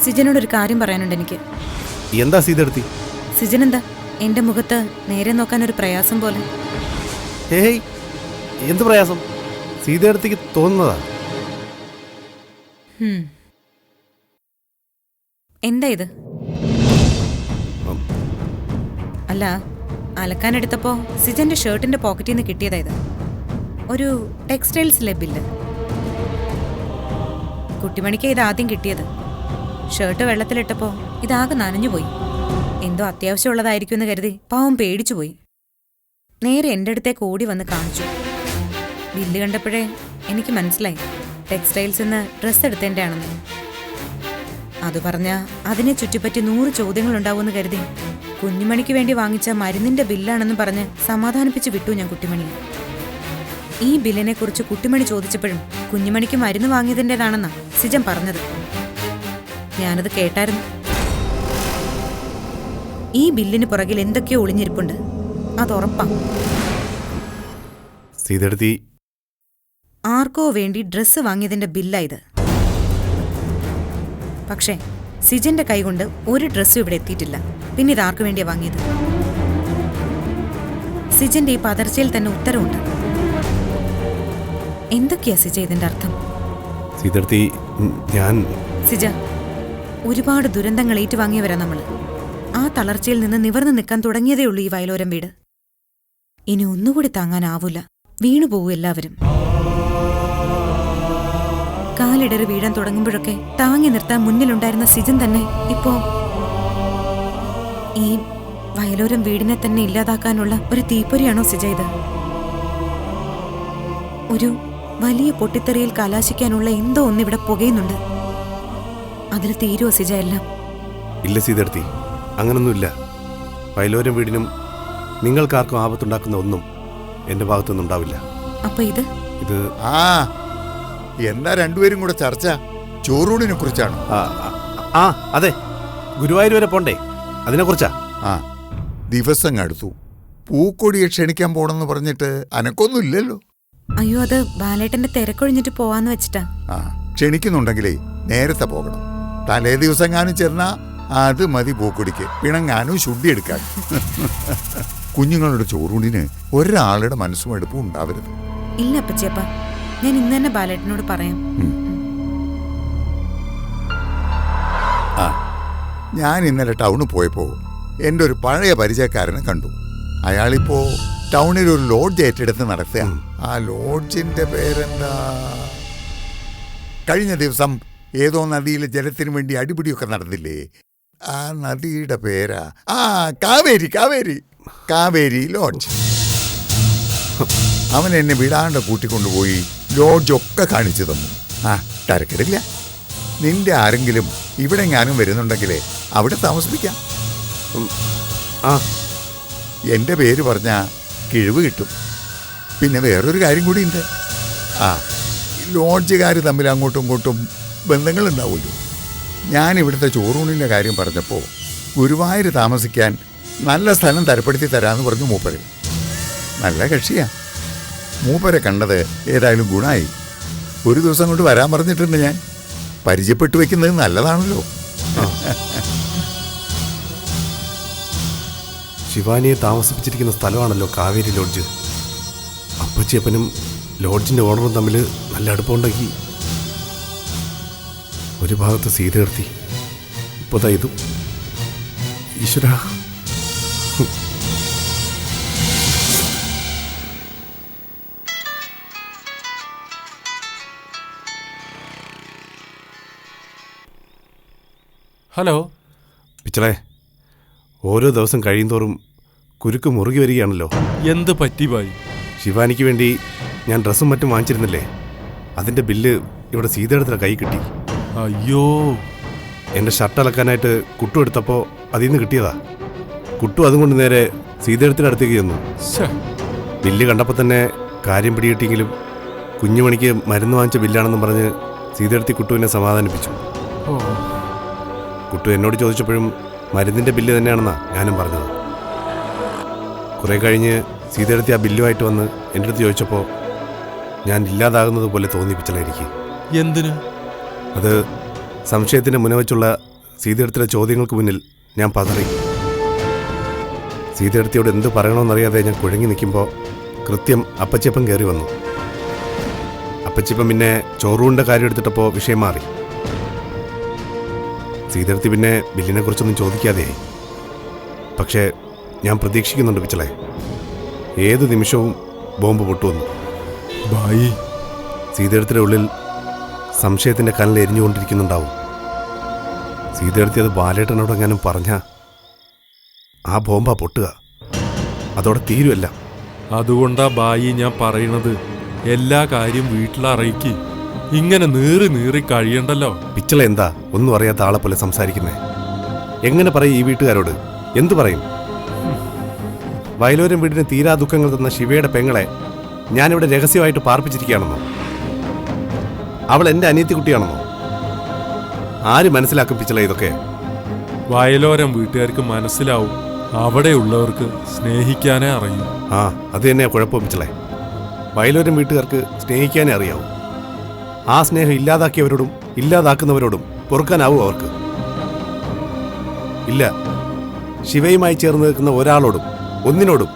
സിജനോടൊരു കാര്യം പറയാനുണ്ട് എനിക്ക്. എന്താ സീതെടുത്തി? സിജൻ എന്താ എന്റെ മുഖത്ത് നേരെ നോക്കാൻ ഒരു പ്രയാസം പോലെ? ഏയ്, എന്ത് പ്രയാസം? സീതെടുത്തിക്ക് തോന്നുന്നതാ. എന്താ ഇത്? അല്ല, അലക്കാനെടുത്തപ്പോ സിജന്റെ ഷർട്ടിന്റെ പോക്കറ്റിൽ നിന്ന് കിട്ടിയതാ ഇത്. ഒരു ടെക്സ്റ്റൈൽസിലെ ബില്ല്. കുട്ടിമണിക്ക് ഇത് ആദ്യം കിട്ടിയത്. ഷർട്ട് വെള്ളത്തിലിട്ടപ്പോ ഇതാകെ നനഞ്ഞുപോയി. എന്തോ അത്യാവശ്യമുള്ളതായിരിക്കും എന്ന് കരുതി പാവം പേടിച്ചുപോയി. നേരെ എൻ്റെ അടുത്തേക്ക് ഓടി വന്ന് കാണിച്ചു. ബില്ല് കണ്ടപ്പോഴേ എനിക്ക് മനസ്സിലായി ടെക്സ്റ്റൈൽസിൽ നിന്ന് ഡ്രസ്സ് എടുത്തതിൻ്റെ ആണെന്ന്. അത് പറഞ്ഞ അതിനെ ചുറ്റിപ്പറ്റി 100 ചോദ്യങ്ങൾ ഉണ്ടാവുമെന്ന് കരുതി കുഞ്ഞുമണിക്ക് വേണ്ടി വാങ്ങിച്ച മരുന്നിന്റെ ബില്ലാണെന്ന് പറഞ്ഞ് സമാധാനിപ്പിച്ച് വിട്ടു ഞാൻ കുട്ടിമണിയെ. ഈ ബില്ലിനെ കുറിച്ച് കുട്ടിമണി ചോദിച്ചപ്പോഴും കുഞ്ഞുമണിക്ക് മരുന്ന് വാങ്ങിയതിൻ്റെതാണെന്നാ സിജൻ പറഞ്ഞത്. ഞാനത് കേട്ടായിരുന്നു. ഈ ബില്ലിന് പുറകിൽ എന്തൊക്കെയോ ഒളിഞ്ഞിരിപ്പുണ്ട്, അതുറപ്പാ. ആർക്കോ വേണ്ടി ഡ്രസ്സ് വാങ്ങിയതിന്റെ ബില്ലായത്. പക്ഷേ സിജന്റെ കൈകൊണ്ട് ഒരു ഡ്രസ്സും ഇവിടെ എത്തിയിട്ടില്ല. പിന്നെ ഇത് ആർക്കു വേണ്ടിയാ വാങ്ങിയത്? സിജന്റെ ഈ പതർച്ചയിൽ തന്നെ ഉത്തരവുണ്ട്. എന്തൊക്കെയാ സിജ ഇതിന്റെ അർത്ഥം? സിജ, ഒരുപാട് ദുരന്തങ്ങൾ ഏറ്റുവാങ്ങിയവരാ നമ്മള്. ആ തളർച്ചയിൽ നിന്ന് നിവർന്നു നിൽക്കാൻ തുടങ്ങിയതേ ഉള്ളൂ ഈ വയലോരം വീട്. ഇനി ഒന്നുകൂടി താങ്ങാനാവൂല, വീണുപോകൂ എല്ലാവരും. കാലിടറി വീഴാൻ തുടങ്ങുമ്പോഴൊക്കെ താങ്ങി നിർത്താൻ മുന്നിലുണ്ടായിരുന്ന സിജൻ തന്നെ ഇപ്പോ ഈ വയലോരം വീടിനെ തന്നെ ഇല്ലാതാക്കാനുള്ള ഒരു തീപ്പൊരിയാണോ സിജ ഇത്? ഒരു വലിയ പൊട്ടിത്തെറിയിൽ കലാശിക്കാനുള്ള എന്തോ ഒന്നിവിടെ പുകയുന്നുണ്ട്. അതിൽ തീരുവോ സിജ എല്ലാം? ഇല്ല സീതെടുത്തി, അങ്ങനൊന്നുമില്ല. വയലോരം വീടിനും നിങ്ങൾക്കാർക്കും ആപത്തുണ്ടാക്കുന്ന ഒന്നും എന്റെ ഭാഗത്തൊന്നും ഉണ്ടാവില്ല. അപ്പൊ ഇത് എന്താ രണ്ടുപേരും കൂടെ ചർച്ച? ചോറൂണിനെ കുറിച്ചാണ്. അതെ, ഗുരുവായൂർ വരെ പോണ്ടേ, അതിനെ കുറിച്ചാ. ദിവസം അടുത്തു. പൂക്കൊടിയെ ക്ഷണിക്കാൻ പോണെന്ന് പറഞ്ഞിട്ട് അനക്കൊന്നുമില്ലല്ലോ. അയ്യോ, അത് ബാലേട്ടന്റെ തിരക്കൊഴിഞ്ഞിട്ട് പോവാന്ന് വെച്ചിട്ടാ. ക്ഷണിക്കുന്നുണ്ടെങ്കിലേ നേരത്തെ പോകണം. തലേ ദിവസം കാണും ചെന്നാ അത് മതി പൂക്കൊടിക്ക് പിണങ്ങാനും ശുദ്ധിയെടുക്കാൻ. കുഞ്ഞുങ്ങളുടെ ചോറൂണിന് ഒരാളുടെ മനസ്സും എടുപ്പും ഉണ്ടാവരുത്. ഇല്ല അപ്പച്ചേപ്പ, ഞാൻ ഇന്ന് തന്നെ ബാലേട്ടനോട് പറയാം. ഞാൻ ഇന്നലെ ടൗണിൽ പോയപ്പോൾ എൻ്റെ ഒരു പഴയ പരിചയക്കാരനെ കണ്ടു. അയാളിപ്പോ ടൗണിൽ ഒരു ലോഡ്ജ് ഏറ്റെടുത്ത് നടത്തുക. ആ ലോഡ്ജിന്റെ പേരെന്താ? കഴിഞ്ഞ ദിവസം ഏതോ നദിയിലെ ജലത്തിന് വേണ്ടി അടിപിടിയൊക്കെ നടന്നില്ലേ? ആ നദിയുടെ പേരാ കാവേരി. കാവേരി കാവേരി ലോഡ്ജ്. അവൻ എന്നെ വിടാണ്ട് കൂട്ടിക്കൊണ്ടുപോയി ലോഡ്ജൊക്കെ കാണിച്ചു തന്നു. തരക്കിടില്ല. നിന്റെ ആരെങ്കിലും ഇവിടെ ഞാനും വരുന്നുണ്ടെങ്കിലേ അവിടെ താമസിപ്പിക്കാം. എൻ്റെ പേര് പറഞ്ഞാ കിഴിവ് കിട്ടും. പിന്നെ വേറൊരു കാര്യം കൂടി ഉണ്ട്. ലോഡ്ജുകാർ തമ്മിൽ അങ്ങോട്ടും ഇങ്ങോട്ടും ബന്ധങ്ങളുണ്ടാവുമല്ലോ. ഞാൻ ഇവിടുത്തെ ചോറൂണിൻ്റെ കാര്യം പറഞ്ഞപ്പോൾ ഗുരുവായൂർ താമസിക്കാൻ നല്ല സ്ഥലം തരപ്പെടുത്തി തരാമെന്ന് പറഞ്ഞു മൂപ്പര്. നല്ല കക്ഷിയാ. മൂപ്പരെ കണ്ടത് ഏതായാലും ഗുണമായി. ഒരു ദിവസം കൊണ്ട് വരാൻ പറഞ്ഞിട്ടുണ്ട്. ഞാൻ പരിചയപ്പെട്ടു വെക്കുന്നത് നല്ലതാണല്ലോ. ശിവാനിയെ താമസിപ്പിച്ചിരിക്കുന്ന സ്ഥലമാണല്ലോ കാവേരി ലോഡ്ജ്. അപ്പച്ചിയപ്പനും ലോഡ്ജിൻ്റെ ഓണറും തമ്മിൽ നല്ല അടുപ്പമുണ്ടാക്കി. ഒരു ഭാഗത്ത് സീതകീർത്തി, ഇപ്പോഴാ ഇതും. ഈശ്വര, ഹലോ. പിച്ചളെ, ഓരോ ദിവസം കഴിയുന്തോറും കുരുക്ക് മുറുകി വരികയാണല്ലോ. എന്ത് പറ്റി ബായി? ശിവാനിക്ക് വേണ്ടി ഞാൻ ഡ്രസ്സും മറ്റും വാങ്ങിച്ചിരുന്നില്ലേ, അതിൻ്റെ ബില്ല് ഇവിടെ സീതയുടെ കൈ കിട്ടി. അയ്യോ. എൻ്റെ ഷർട്ട് അലക്കാനായിട്ട് കുട്ടു എടുത്തപ്പോൾ അതിൽ നിന്ന് കിട്ടിയതാ. കുട്ടു അതുകൊണ്ട് നേരെ സീതയുടെ അടുത്തേക്ക് ചെന്നു. ബില്ല് കണ്ടപ്പോൾ തന്നെ കാര്യം പിടികിട്ടിയെങ്കിലും കുഞ്ഞുമണിക്ക് മരുന്ന് വാങ്ങിച്ച ബില്ലാണെന്നും പറഞ്ഞ് സീതയെടുത്തി കുട്ടുവിനെ സമാധാനിപ്പിച്ചു. കുട്ടു എന്നോട് ചോദിച്ചപ്പോഴും മരുന്നിൻ്റെ ബില്ല് തന്നെയാണെന്നാണ് ഞാനും പറഞ്ഞത്. കുറേ കഴിഞ്ഞ് സീതയെടുത്തി ആ ബില്ലുമായിട്ട് വന്ന് എൻ്റെ അടുത്ത് ചോദിച്ചപ്പോൾ ഞാൻ ഇല്ലാതാകുന്നത് പോലെ തോന്നിപ്പിച്ചലായിരിക്കും. എന്തിന്? അത് സംശയത്തിന് മുനവച്ചുള്ള സീതയെടുത്തിയുടെ ചോദ്യങ്ങൾക്ക് മുന്നിൽ ഞാൻ പതറി. സീതയെടുത്തിയോട് എന്ത് പറയണമെന്നറിയാതെ ഞാൻ കുഴങ്ങി നിൽക്കുമ്പോൾ കൃത്യം അപ്പച്ചിയപ്പൻ കയറി വന്നു. അപ്പച്ചിയപ്പൻ പിന്നെ ചോറൂണിൻ്റെ കാര്യം എടുത്തിട്ടപ്പോൾ വിഷയം മാറി. സീതയെടുത്തി പിന്നെ ബില്ലിനെ കുറിച്ചൊന്നും ചോദിക്കാതെയായി. പക്ഷേ ഞാൻ പ്രതീക്ഷിക്കുന്നുണ്ട് പിച്ചളെ, ഏത് നിമിഷവും ബോംബ് പൊട്ടുവന്നു. ബായി, സീതയെടുത്തിയുടെ ഉള്ളിൽ സംശയത്തിൻ്റെ കനൽ എരിഞ്ഞുകൊണ്ടിരിക്കുന്നുണ്ടാവും. സീതയെടുത്തി അത് ബാലേട്ടനോടെങ്ങാനും പറഞ്ഞാൽ ആ ബോംബാ പൊട്ടുക, അതോടെ തീരുമല്ല. അതുകൊണ്ടാ ബായി ഞാൻ പറയണത്, എല്ലാ കാര്യം വീട്ടിലറിയിക്ക്. ഇങ്ങനെ നീറി കഴിയണ്ടല്ലോ. പിച്ചള എന്താ ഒന്നും അറിയാത്ത ആളെ പോലെ സംസാരിക്കുന്നേ? എങ്ങനെ പറയും ഈ വീട്ടുകാരോട്? എന്തു പറയും? വയലോരം വീടിന് തീരാ ദുഃഖങ്ങൾ തന്ന ശിവയുടെ പെങ്ങളെ ഞാനിവിടെ രഹസ്യമായിട്ട് പാർപ്പിച്ചിരിക്കുകയാണെന്നോ? അവൾ എൻ്റെ അനിയത്തി കുട്ടിയാണെന്നോ? ആര് മനസ്സിലാക്കും പിച്ചള ഇതൊക്കെ? വയലോരം വീട്ടുകാർക്ക് മനസ്സിലാവും, അവിടെയുള്ളവർക്ക് സ്നേഹിക്കാനേ അറിയൂ. ആ, അത് തന്നെയാ കുഴപ്പം പിച്ചളെ. വയലോരം വീട്ടുകാർക്ക് സ്നേഹിക്കാനേ അറിയാവൂ. ആ സ്നേഹം ഇല്ലാതാക്കിയവരോടും ഇല്ലാതാക്കുന്നവരോടും പൊറുക്കാനാവും അവർക്ക്? ഇല്ല. ശിവയുമായി ചേർന്ന് നിൽക്കുന്ന ഒരാളോടും ഒന്നിനോടും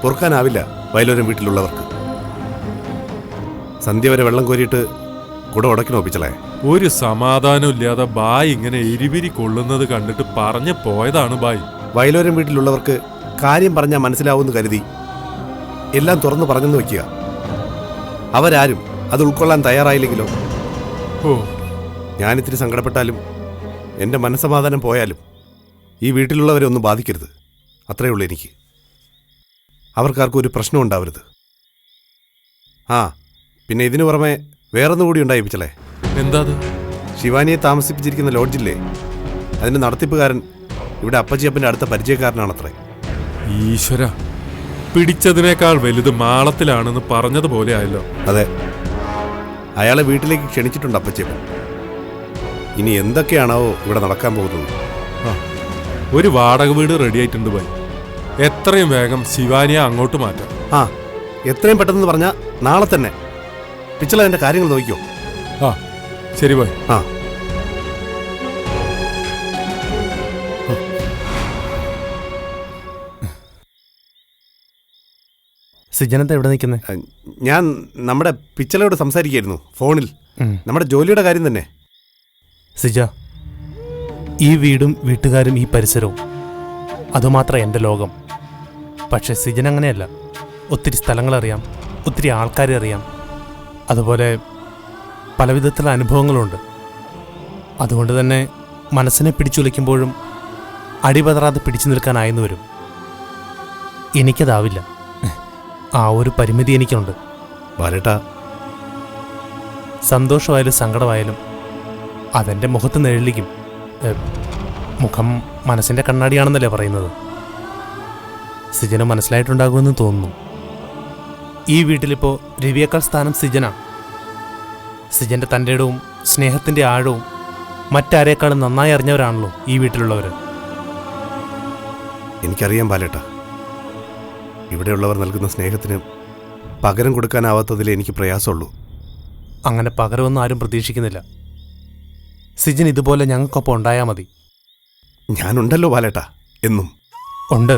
പൊറുക്കാനാവില്ല വയലോരം വീട്ടിലുള്ളവർക്ക്. സന്ധ്യ വരെ വെള്ളം കോരിയിട്ട് കൂടെ ഉടക്കണോ പിച്ചളെ? ഒരു സമാധാനം ഇല്ലാതെ ബായ് ഇങ്ങനെ എരിപിരി കൊള്ളുന്നത് കണ്ടിട്ട് പറഞ്ഞു പോയതാണ് ബായ്. വയലോരം വീട്ടിലുള്ളവർക്ക് കാര്യം പറഞ്ഞാൽ മനസ്സിലാവുമെന്ന് കരുതി എല്ലാം തുറന്നു പറഞ്ഞെന്ന് വയ്ക്കുക. അവരാരും അത് ഉൾക്കൊള്ളാൻ തയ്യാറായില്ലെങ്കിലോ? ഓ, ഞാനിത്തിരി സങ്കടപ്പെട്ടാലും എൻ്റെ മനസ്സമാധാനം പോയാലും ഈ വീട്ടിലുള്ളവരെ ഒന്നും ബാധിക്കരുത്, അത്രയേ ഉള്ളൂ എനിക്ക്. അവർക്കാർക്കും ഒരു പ്രശ്നം ഉണ്ടാവരുത്. ആ, പിന്നെ ഇതിനു പുറമെ വേറൊന്നും കൂടി ഉണ്ടായി പിച്ചളെ. എന്താ? ശിവാനിയെ താമസിപ്പിച്ചിരിക്കുന്ന ലോഡ്ജില്ലേ, അതിൻ്റെ നടത്തിപ്പുകാരൻ ഇവിടെ അപ്പച്ചിയപ്പൻ്റെ അടുത്ത പരിചയക്കാരനാണത്രേ. ഈശ്വര, പിടിച്ചതിനേക്കാൾ വലുത് മാളത്തിലാണെന്ന് പറഞ്ഞതുപോലെ ആയല്ലോ. അതെ, അയാളെ വീട്ടിലേക്ക് ക്ഷണിച്ചിട്ടുണ്ട് അപ്പച്ചിയപ്പൻ. ഇനി എന്തൊക്കെയാണോ ഇവിടെ നടക്കാൻ പോകുന്നത്? ഒരു വാടക വീട് റെഡി ആയിട്ടുണ്ട് ബായ്. എത്രയും വേഗം ശിവാനിയെ അങ്ങോട്ട് മാറ്റാം. ആ, എത്രയും പെട്ടെന്ന് പറഞ്ഞാൽ നാളെ തന്നെ. പിച്ചള എൻ്റെ കാര്യങ്ങൾ നോക്കിക്കോ. ആ, ശരി ബായ്. ആ, സിജനത്തെ എവിടെ നിൽക്കുന്നത്? ഞാൻ നമ്മുടെ പിച്ചളയോട് സംസാരിക്കായിരുന്നു ഫോണിൽ. നമ്മുടെ ജോലിയുടെ കാര്യം തന്നെ. സിജ, ഈ വീടും വീട്ടുകാരും ഈ പരിസരവും അതുമാത്രം എൻ്റെ ലോകം. പക്ഷേ സിജൻ അങ്ങനെയല്ല. ഒത്തിരി സ്ഥലങ്ങളറിയാം, ഒത്തിരി ആൾക്കാരെ അറിയാം, അതുപോലെ പലവിധത്തിലുള്ള അനുഭവങ്ങളുണ്ട്. അതുകൊണ്ട് തന്നെ മനസ്സിനെ പിടിച്ചുലയ്ക്കുമ്പോഴും അടിപതറാതെ പിടിച്ചു നിൽക്കാനായെന്ന് വരും. എനിക്കതാവില്ല. ആ ഒരു പരിമിതി എനിക്കുണ്ട്. ബാലേട്ടാ, സന്തോഷമായാലും സങ്കടമായാലും അതെൻ്റെ മുഖത്ത് നിഴലിക്കും. മുഖം മനസ്സിൻ്റെ കണ്ണാടിയാണെന്നല്ലേ പറയുന്നത്. സിജന് മനസ്സിലായിട്ടുണ്ടാകുമെന്ന് തോന്നുന്നു. ഈ വീട്ടിലിപ്പോൾ രവിയേക്കാൾ സ്ഥാനം സിജനാണ്. സിജൻ്റെ തൻ്റെ ഇടവും സ്നേഹത്തിൻ്റെ ആഴവും മറ്റാരേക്കാളും നന്നായി അറിഞ്ഞവരാണല്ലോ ഈ വീട്ടിലുള്ളവർ. എനിക്കറിയാം ബാലേട്ടാ, ഇവിടെയുള്ളവർ നൽകുന്ന സ്നേഹത്തിന് പകരം കൊടുക്കാനാവാത്തതിൽ എനിക്ക് പ്രയാസമുള്ളൂ. അങ്ങനെ പകരമൊന്നും ആരും പ്രതീക്ഷിക്കുന്നില്ല. സിജൻ ഇതുപോലെ ഞങ്ങൾക്കൊപ്പം ഉണ്ടായാൽ മതി. ഞാനുണ്ടല്ലോ ബാലേട്ടാ, എന്നും ഉണ്ട്.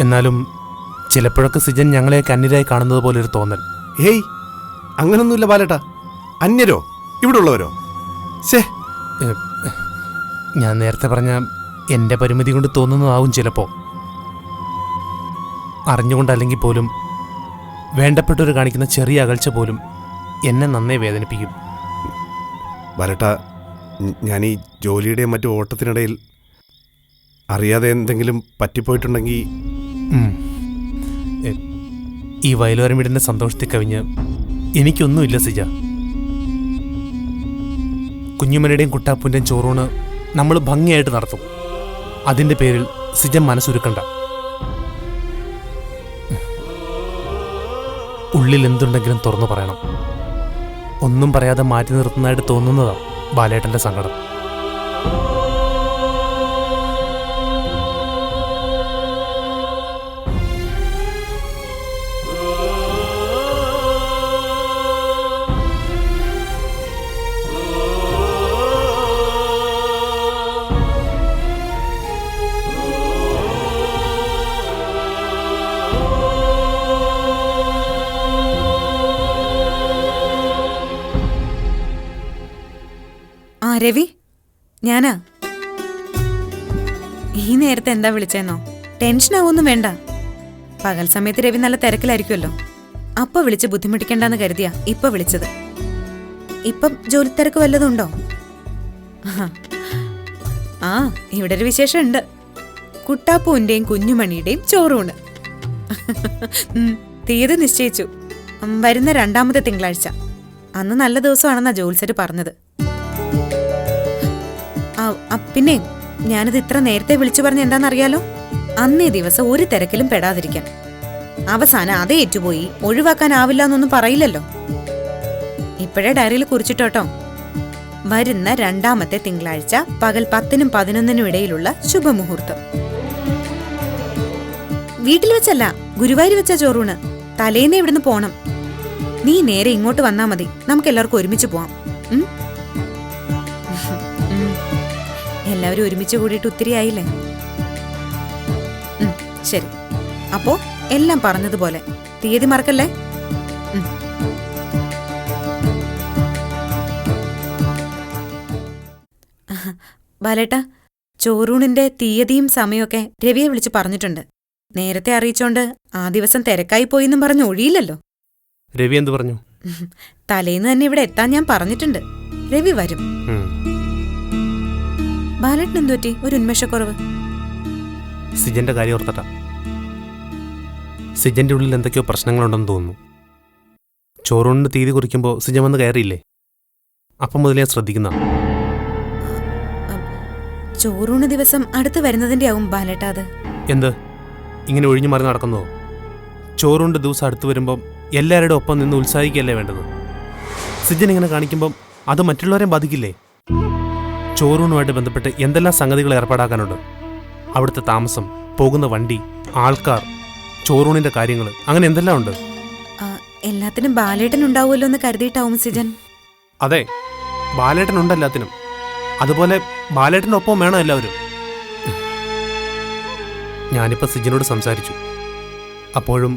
എന്നാലും ചിലപ്പോഴൊക്കെ സിജൻ ഞങ്ങളെയൊക്കെ അന്യരായി കാണുന്നത് പോലെ ഒരു തോന്നൽ. ഏയ്, അങ്ങനൊന്നുമില്ല ബാലേട്ടാ. അന്യരോ? ഇവിടെ ഉള്ളവരോ? ശേ, ഞാൻ നേരത്തെ പറഞ്ഞ എൻ്റെ പരിമിതി കൊണ്ട് തോന്നുന്നതാവും ചിലപ്പോൾ. അറിഞ്ഞുകൊണ്ടല്ലെങ്കിൽ പോലും വേണ്ടപ്പെട്ടവർ കാണിക്കുന്ന ചെറിയ അകൽച്ച പോലും എന്നെ നന്നേ വേദനിപ്പിക്കും. ബാലേട്ടാ, ഞാൻ ഈ ജോലിയുടെയും മറ്റു ഓട്ടത്തിനിടയിൽ അറിയാതെ എന്തെങ്കിലും പറ്റിപ്പോയിട്ടുണ്ടെങ്കിൽ ഈ വയലോരം വീടിന്റെ സന്തോഷത്തിൽ കവിഞ്ഞ് എനിക്കൊന്നുമില്ല സിജ. കുഞ്ഞുമണിയുടെയും കുട്ടാപ്പൂൻ്റെയും ചോറൂണ് നമ്മൾ ഭംഗിയായിട്ട് നടത്തും. അതിൻ്റെ പേരിൽ സിജ മനസ്സുരുക്കണ്ട. ഉള്ളിൽ എന്തുണ്ടെങ്കിലും തുറന്നു പറയണം. ഒന്നും പറയാതെ മാറ്റി നിർത്തുന്നതായിട്ട് തോന്നുന്നതാ ബാലേട്ടൻ്റെ സങ്കടം. രവി, ഞാനാ. ഈ നേരത്തെ എന്താ വിളിച്ചേന്നോ? ടെൻഷൻ ആവൊന്നും വേണ്ട. പകൽ സമയത്ത് രവി നല്ല തിരക്കിലായിരിക്കുമല്ലോ. അപ്പൊ വിളിച്ച് ബുദ്ധിമുട്ടിക്കണ്ടെന്ന് കരുതിയാ ഇപ്പൊ വിളിച്ചത്. ഇപ്പം ജോലി തിരക്ക് വല്ലതുണ്ടോ? ആ, ഇവിടെ ഒരു വിശേഷം ഉണ്ട്. കുട്ടാപ്പൂന്റെയും കുഞ്ഞുമണിയുടെയും ചോറൂണ്. തീയതി നിശ്ചയിച്ചു. വരുന്ന 2ാമത്തെ തിങ്കളാഴ്ച. അന്ന് നല്ല ദിവസമാണെന്നാ ജോത്സ്യര് പറഞ്ഞത്. പിന്നെ ഞാനിത് ഇത്ര നേരത്തെ വിളിച്ചു പറഞ്ഞ എന്താണെന്നറിയാലോ? അന്നേ ദിവസം ഒരു തിരക്കിലും പെടാതിരിക്കാൻ. അവസാനം അതേ ഏറ്റുപോയി ഒഴിവാക്കാനാവില്ല എന്നൊന്നും പറയില്ലല്ലോ. ഇപ്പോഴേ ഡയറിയിൽ കുറിച്ചിട്ടോട്ടോ. വരുന്ന 2ാമത്തെ തിങ്കളാഴ്ച പകൽ 10നും 11നും ഇടയിലുള്ള ശുഭമുഹൂർത്തം. വീട്ടിൽ വെച്ചല്ല, ഗുരുവായൂർ വെച്ച ചോറൂണ്. തലേന്നേ ഇവിടുന്ന് പോണം. നീ നേരെ ഇങ്ങോട്ട് വന്നാ മതി. നമുക്ക് എല്ലാവർക്കും ഒരുമിച്ച് പോവാം. എല്ലാവരും ഒരുമിച്ച് കൂടിയിട്ട് ഒത്തിരി ആയില്ലേ? ശരി, അപ്പോ എല്ലാം പറഞ്ഞതുപോലെ തീയതി മറക്കല്ലേ? ബാലേട്ടാ, ചോറൂണിന്റെ തീയതിയും സമയമൊക്കെ രവിയെ വിളിച്ച് പറഞ്ഞിട്ടുണ്ട്. നേരത്തെ അറിയിച്ചോണ്ട് ആ ദിവസം തിരക്കായി പോയിന്നും പറഞ്ഞു ഒഴിയില്ലല്ലോ. രവി എന്ത് പറഞ്ഞു? തലേന്ന് തന്നെ ഇവിടെ എത്താൻ ഞാൻ പറഞ്ഞിട്ടുണ്ട്. രവി വരും. ബാലേട്ടൻ എന്തു പറ്റി ഒരു ഉന്മേഷക്കുറവ്? സിജന്റെ കാര്യം ഓർത്തട്ടാ. സിജന്റെ ഉള്ളിൽ എന്തൊക്കെയോ പ്രശ്നങ്ങളുണ്ടെന്ന് തോന്നുന്നു. ചോറൂണിന് തീയതി കുറിക്കുമ്പോൾ സിജൻ വന്ന് കയറിയില്ലേ? അപ്പം മുതലേ ശ്രദ്ധിക്കുന്ന. ചോറൂണ് ദിവസം അടുത്ത് വരുന്നതിന്റെ ആവും ബാലേട്ടാ അത്. എന്ത് ഇങ്ങനെ ഒഴിഞ്ഞു മാറി നടക്കുന്നതോ? ചോറൂണിന്റെ ദിവസം അടുത്ത് വരുമ്പം എല്ലാവരുടെ ഒപ്പം നിന്ന് ഉത്സാഹിക്കുകയല്ലേ വേണ്ടത്? സിജൻ ഇങ്ങനെ കാണിക്കുമ്പം അത് മറ്റുള്ളവരെയും ബാധിക്കില്ലേ? ചോറൂണുമായിട്ട് ബന്ധപ്പെട്ട് എന്തെല്ലാം സംഗതികൾ ഏർപ്പാടാക്കാനുണ്ട്. അവിടുത്തെ താമസം, പോകുന്ന വണ്ടി, ആൾക്കാർ, ചോറൂണിന്റെ കാര്യങ്ങൾ, അങ്ങനെ എന്തെല്ലാം ഉണ്ട്. എല്ലാത്തിനും ബാലേട്ടൻ ഉണ്ടാവുമല്ലോ എന്ന് കരുതിയിട്ടാവും സിജൻ. അതെ, ബാലേട്ടൻ ഉണ്ട് എല്ലാത്തിനും. അതുപോലെ ബാലേട്ടൻ്റെ ഒപ്പം വേണം എല്ലാവരും. ഞാനിപ്പോൾ സിജനോട് സംസാരിച്ചു. അപ്പോഴും